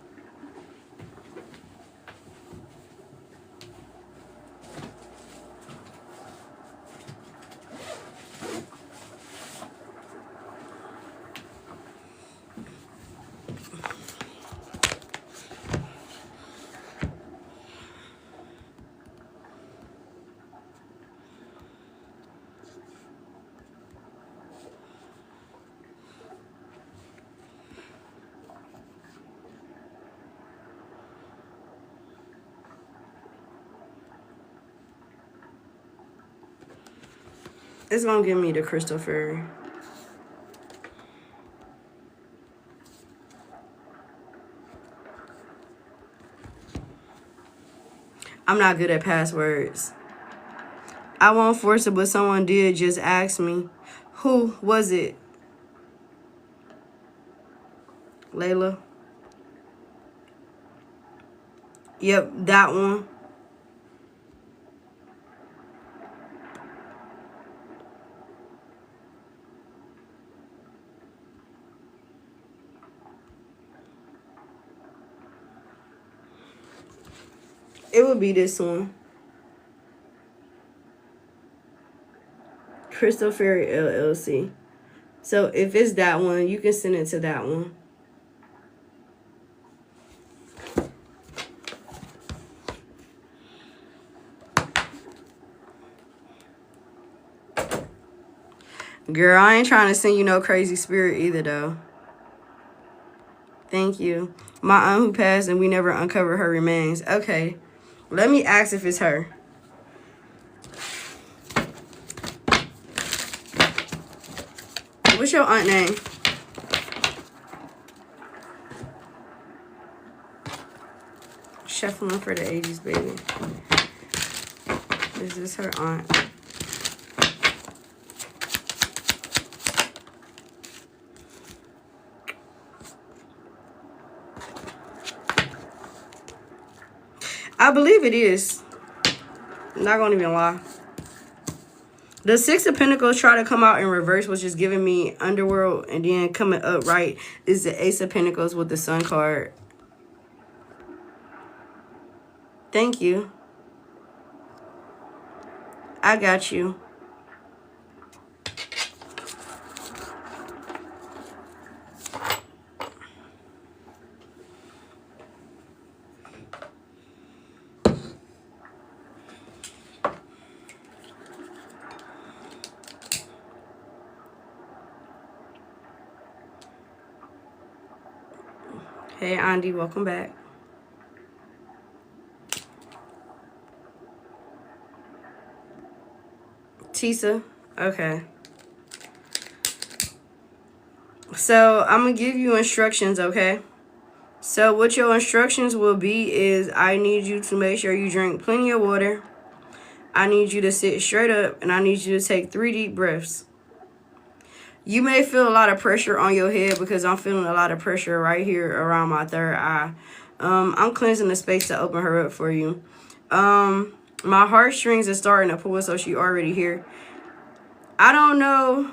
It's gonna give me the Krystal Fairy. I'm not good at passwords. I won't force it, but someone did just ask me. Who was it? Layla. Yep, that one. It would be this one. Krystal Fairy LLC. So if it's that one, you can send it to that one. Girl, I ain't trying to send you no crazy spirit either, though. Thank you. My aunt who passed and we never uncovered her remains. Okay. Let me ask if it's her. What's your aunt name? Shuffling for the 80s, baby. Is this her aunt? I believe it is. I'm not gonna even lie. The Six of Pentacles try to come out in reverse, which is giving me underworld, and then coming up right is the Ace of Pentacles with the Sun card. Thank you. I got you. Hey, Andy, welcome back. Tisa, okay. So, I'm going to give you instructions, okay? So, what your instructions will be is I need you to make sure you drink plenty of water. I need you to sit straight up, and I need you to take 3 deep breaths. You may feel a lot of pressure on your head because I'm feeling a lot of pressure right here around my third eye. I'm cleansing the space to open her up for you. My heartstrings are starting to pull, so she already here. I don't know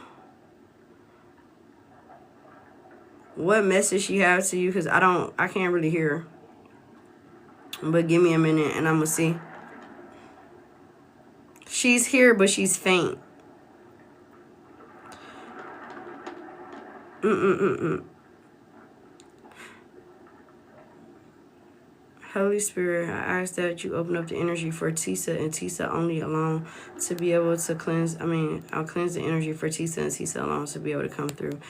what message she has to you because I can't really hear her. But give me a minute and I'm gonna see. She's here, but she's faint. Holy Spirit, I ask that you open up the energy for Tisa and Tisa only alone to be able to cleanse. I'll cleanse the energy for Tisa and Tisa alone to be able to come through,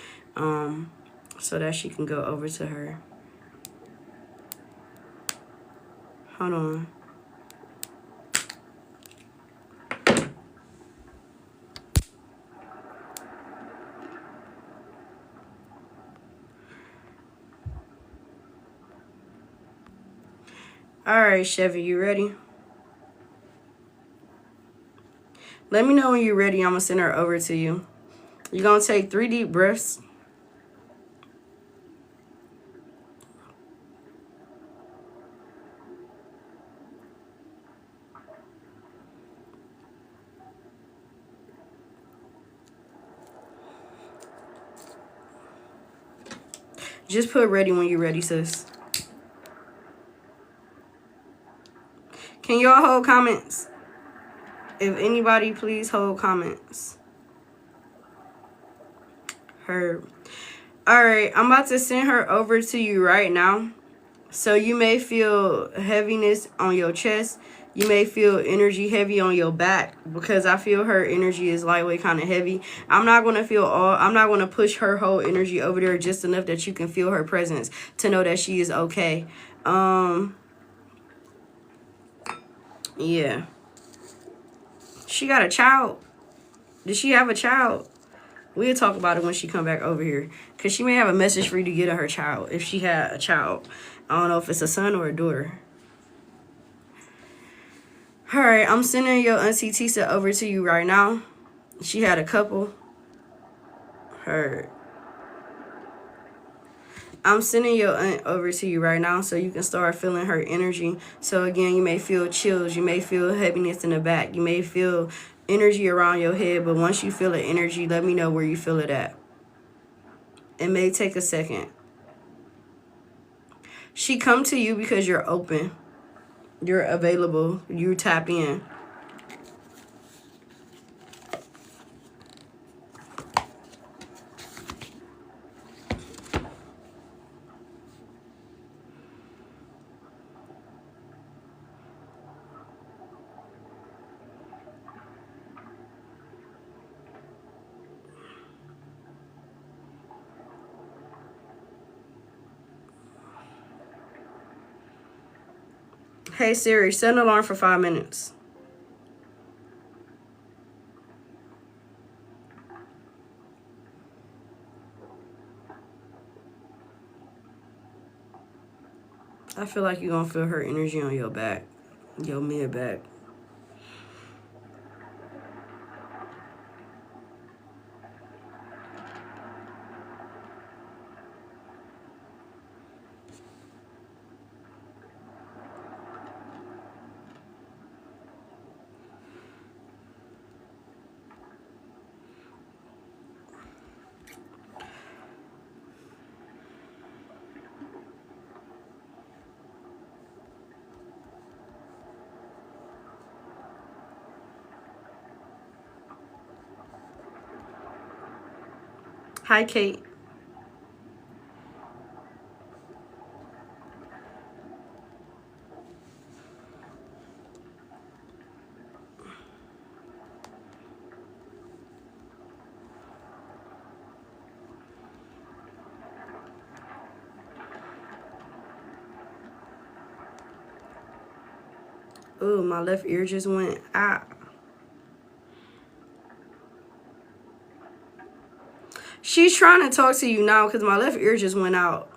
so that she can go over to her. Hold on. All right, Chevy, you ready? Let me know when you're ready. I'm going to send her over to you. You're going to take 3 deep breaths. Just put ready when you're ready, sis. Can y'all hold comments? If anybody, please hold comments. Her. Alright, I'm about to send her over to you right now. So you may feel heaviness on your chest. You may feel energy heavy on your back because I feel her energy is lightweight, kind of heavy. I'm not going to push her whole energy over there, just enough that you can feel her presence to know that she is okay. Yeah. She got a child. Did she have a child? We'll talk about it when she come back over here. Because she may have a message for you to get to her child. If she had a child. I don't know if it's a son or a daughter. All right, I'm sending your Auntie Tisa over to you right now. She had a couple. Her. I'm sending your aunt over to you right now so you can start feeling her energy. So again, you may feel chills. You may feel heaviness in the back. You may feel energy around your head. But once you feel the energy, let me know where you feel it at. It may take a second. She come to you because you're open. You're available. You tap in. Hey Siri, set an alarm for 5 minutes. I feel like you're going to feel her energy on your back. Your mid back. Hi, Kate. Ooh, my left ear just went out. She's trying to talk to you now because my left ear just went out.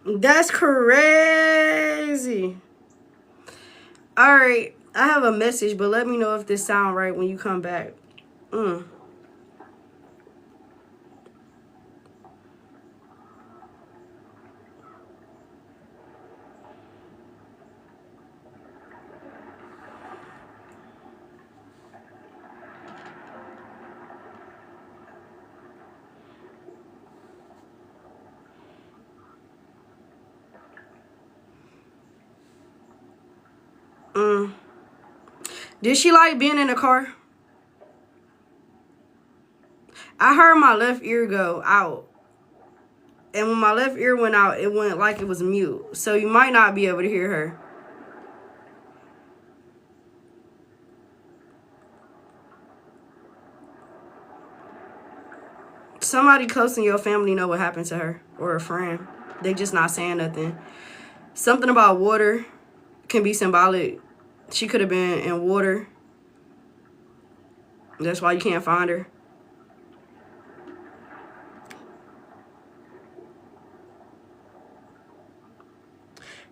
That's crazy. All right, I have a message, but let me know if this sound right when you come back. Did she like being in the car? I heard my left ear go out. And when my left ear went out, it went like it was mute. So you might not be able to hear her. Somebody close in your family know what happened to her. Or a friend. They just not saying nothing. Something about water can be symbolic. She could have been in water. That's why you can't find her.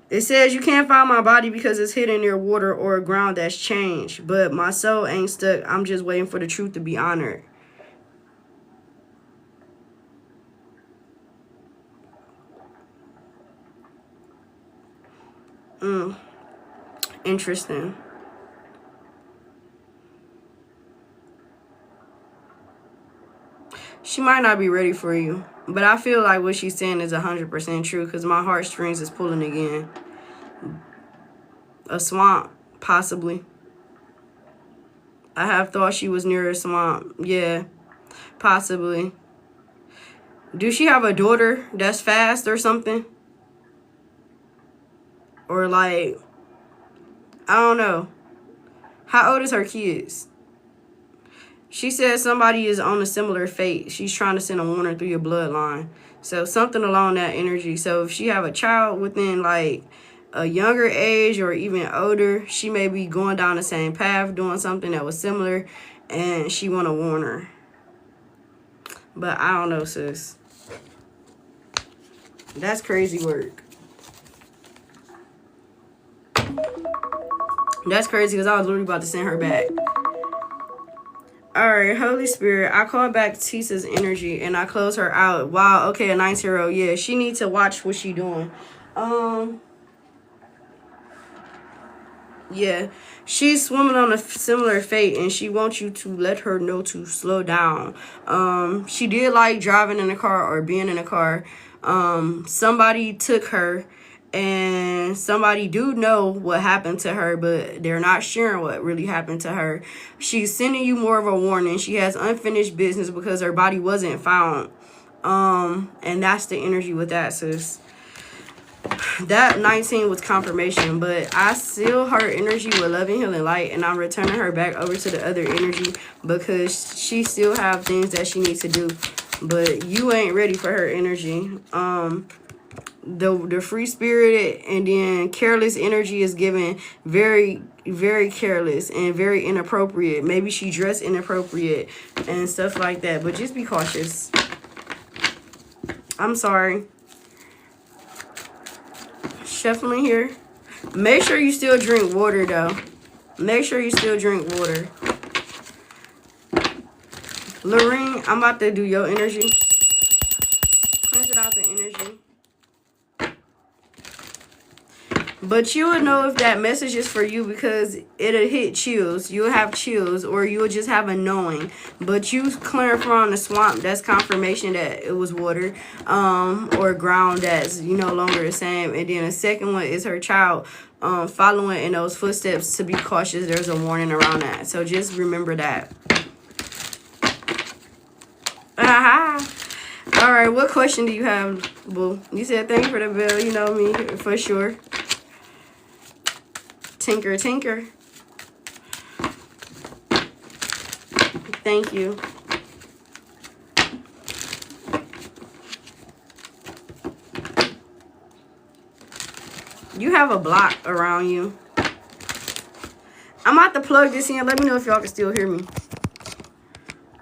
It says you can't find my body because it's hidden near water or a ground that's changed. But my soul ain't stuck. I'm just waiting for the truth to be honored. Interesting. She might not be ready for you. But I feel like what she's saying is 100% true because my heartstrings is pulling again. A swamp, possibly. I have thought she was near a swamp. Yeah, possibly. Do she have a daughter that's fast or something? Or like, I don't know. How old is her kids? She says somebody is on a similar fate. She's trying to send a warning through your bloodline. So something along that energy. So if she have a child within like a younger age or even older, she may be going down the same path, doing something that was similar, and she want to warn her. But I don't know, sis. That's crazy work. That's crazy because I was literally about to send her back. Alright, Holy Spirit, I call back Tisa's energy and I close her out. Wow, okay, a 9-0. Yeah, she needs to watch what she doing. Yeah, she's swimming on a similar fate and she wants you to let her know to slow down. She did like driving in a car or being in a car. Somebody took her and somebody do know what happened to her, but they're not sharing what really happened to her. She's sending you more of a warning. She has unfinished business because her body wasn't found. And that's the energy with that, sis. That 19 was confirmation, but I seal her energy with love and healing light, and I'm returning her back over to the other energy because she still have things that she needs to do, but you ain't ready for her energy. The free spirited and then careless energy is given very, very careless and very inappropriate. Maybe she dressed inappropriate and stuff like that, but just be cautious. I'm sorry. Shuffling here. Make sure you still drink water though. Make sure you still drink water. Lorraine, I'm about to do your energy. Cleanse it out the energy. But you will know if that message is for you because it'll hit chills. You'll have chills or you'll just have a knowing. But you clearing from the swamp, that's confirmation that it was water or ground that's no longer the same. And then the second one is her child following in those footsteps. To be cautious, there's a warning around that. So just remember that. All right, what question do you have, boo? You said thank you for the bill. You know me, for sure. Tinker, tinker. Thank you. You have a block around you. I'm about to plug this in. Let me know if y'all can still hear me.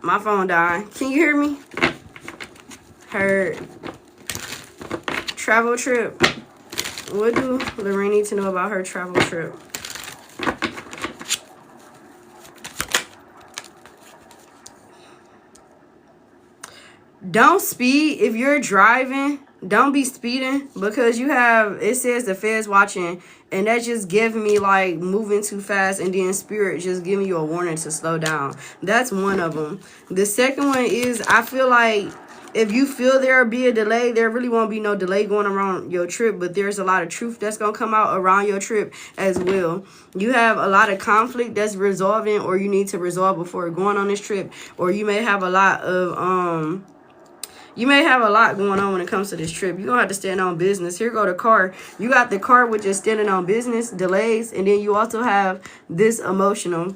My phone died. Can you hear me? Her travel trip. What do Lorraine need to know about her travel trip? Don't speed. If you're driving, don't be speeding because you have, it says the feds watching, and that just giving me like moving too fast, and then spirit just giving you a warning to slow down. That's one of them. The second one is, I feel like if you feel there'll be a delay, there really won't be no delay going around your trip, but there's a lot of truth that's going to come out around your trip as well. You have a lot of conflict that's resolving, or you need to resolve before going on this trip, or you may have a lot of, you may have a lot going on when it comes to this trip. You're going to have to stand on business. Here go the car. You got the car with just standing on business, delays, and then you also have this emotional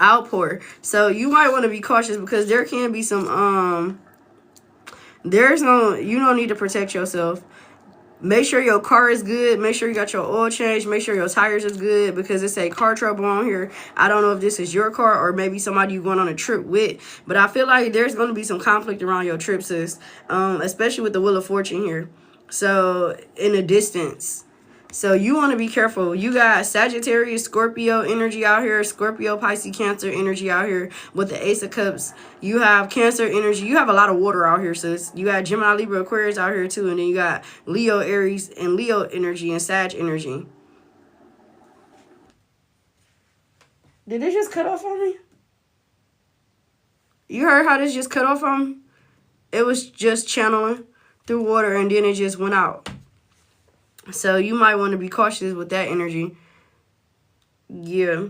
outpour. So you might want to be cautious because there can be some, you don't need to protect yourself. Make sure your car is good. Make sure you got your oil changed. Make sure your tires is good because it's a car trouble on here. I don't know if this is your car or maybe somebody you're going on a trip with. But I feel like there's going to be some conflict around your trip, sis. Especially with the Wheel of Fortune here. So, in a distance. So, you want to be careful. You got Sagittarius, Scorpio energy out here. Scorpio, Pisces, Cancer energy out here with the Ace of Cups. You have Cancer energy. You have a lot of water out here, sis. You got Gemini, Libra, Aquarius out here too. And then you got Leo, Aries, and Leo energy and Sag energy. Did it just cut off on me? You heard how this just cut off on me? It was just channeling through water and then it just went out. So you might want to be cautious with that energy. Yeah.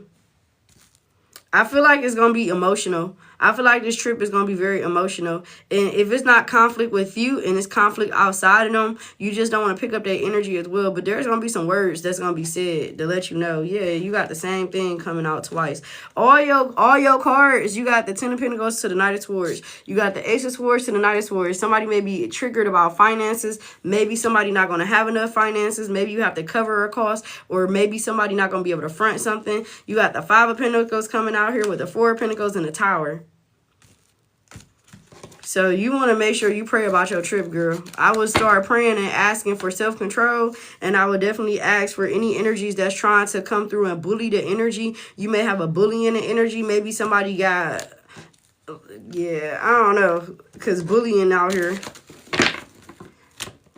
I feel like it's going to be emotional. I feel like this trip is going to be very emotional. And if it's not conflict with you and it's conflict outside of them, you just don't want to pick up that energy as well. But there's going to be some words that's going to be said to let you know, yeah, you got the same thing coming out twice. All your cards, you got the Ten of Pentacles to the Knight of Swords. You got the Ace of Swords to the Knight of Swords. Somebody may be triggered about finances. Maybe somebody not going to have enough finances. Maybe you have to cover a cost. Or maybe somebody not going to be able to front something. You got the Five of Pentacles coming out here with the Four of Pentacles and the Tower. So you want to make sure you pray about your trip, girl. I would start praying and asking for self-control. And I would definitely ask for any energies that's trying to come through and bully the energy. You may have a bully in the energy. Maybe somebody got, yeah, I don't know. Because bullying out here.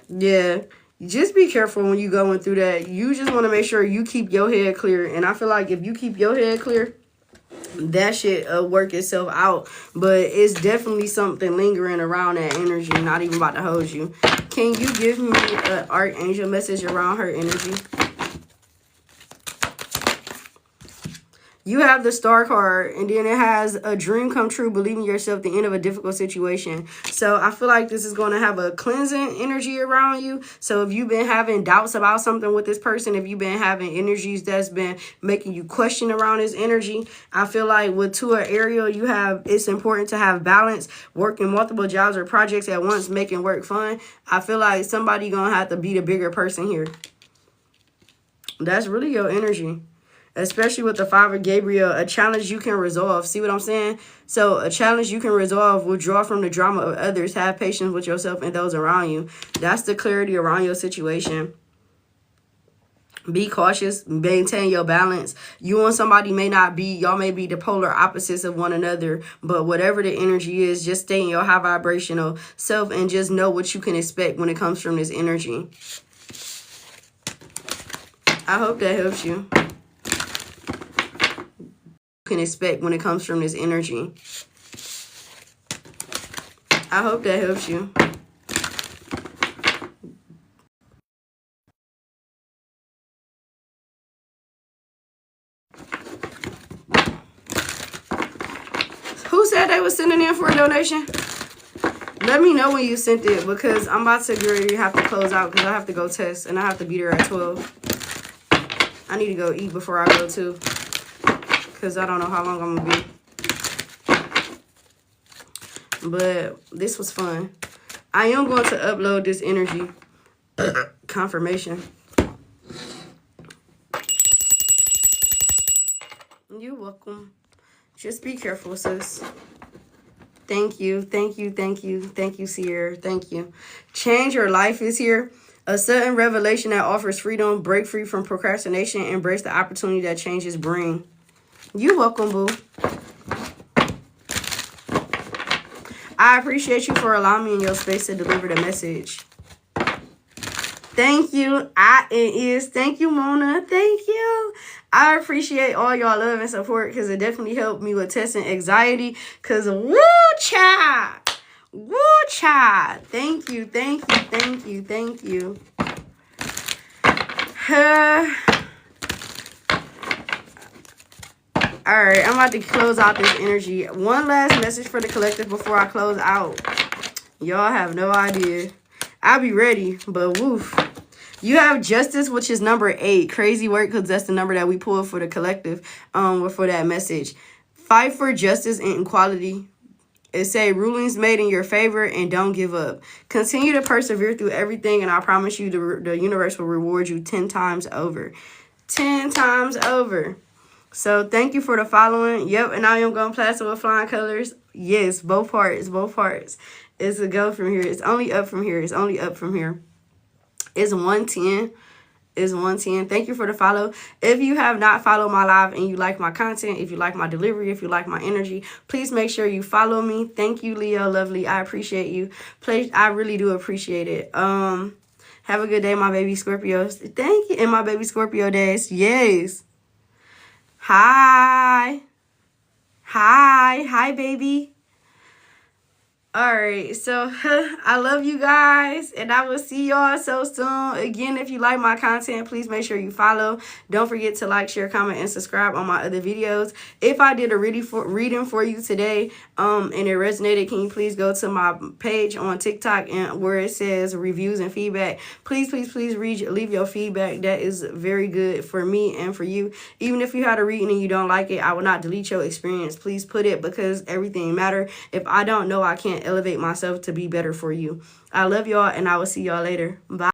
Yeah. Just be careful when you going through that. You just want to make sure you keep your head clear. And I feel like if you keep your head clear, that shit work itself out. But it's definitely something lingering around that energy. Not even about to hold you. Can you give me an archangel message around her energy? You have the Star card, and then it has a dream come true, believe in yourself, the end of a difficult situation. So I feel like this is going to have a cleansing energy around you. So if you've been having doubts about something with this person, if you've been having energies that's been making you question around this energy, I feel like with Two of Ariel, it's important to have balance, working multiple jobs or projects at once, making work fun. I feel like somebody going to have to be the bigger person here. That's really your energy. Especially with the Five of Gabriel, a challenge you can resolve. See what I'm saying? So a challenge you can resolve, withdraw from the drama of others, have patience with yourself and those around you. That's the clarity around your situation. Be cautious, maintain your balance. You and somebody y'all may be the polar opposites of one another, but whatever the energy is, just stay in your high vibrational self and just know what you can expect when it comes from this energy. I hope that helps you. Can expect when it comes from this energy. I hope that helps you. Who said they was sending in for a donation? Let me know when you sent it, because I'm about to get ready to have to close out because I have to go test and I have to be there at 12. I need to go eat before I go too, because I don't know how long I'm going to be. But this was fun. I am going to upload this energy confirmation. You're welcome. Just be careful, sis. Thank you. Thank you. Thank you. Thank you, Sierra. Thank you. Change your life is here. A sudden revelation that offers freedom. Break free from procrastination. Embrace the opportunity that changes bring. You're welcome, boo. I appreciate you for allowing me in your space to deliver the message. Thank you. Thank you, Mona. Thank you. I appreciate all y'all love and support, because it definitely helped me with testing anxiety. Because woo, child. Woo, child. Thank you. Thank you. Thank you. Thank you. All right, I'm about to close out this energy. One last message for the collective before I close out. Y'all have no idea. I'll be ready, but woof. You have Justice, which is number 8. Crazy work, because that's the number that we pulled for the collective, for that message. Fight for justice and equality. It say rulings made in your favor and don't give up. Continue to persevere through everything, and I promise you the universe will reward you 10 times over. 10 times over. So thank you for the following. Yep, and I am going to plaster with flying colors. Yes, both parts, both parts. It's a go from here. It's only up from here. It's only up from here. It's 110. It's 110. Thank you for the follow. If you have not followed my live and you like my content, if you like my delivery, if you like my energy, please make sure you follow me. Thank you, Leo Lovely. I appreciate you. I really do appreciate it. Have a good day, my baby Scorpios. Thank you. And my baby Scorpio days. Yes. Hi. Bye, baby. All right, so I love you guys, and I will see y'all so soon. Again, if you like my content, please make sure you follow. Don't forget to like, share, comment, and subscribe on my other videos. If I did a reading for you today, and it resonated, can you please go to my page on TikTok and where it says reviews and feedback? Please, please, please leave your feedback. That is very good for me and for you. Even if you had a reading and you don't like it, I will not delete your experience. Please put it, because everything matters. If I don't know, I can't elevate myself to be better for you. I love y'all, and I will see y'all later. Bye.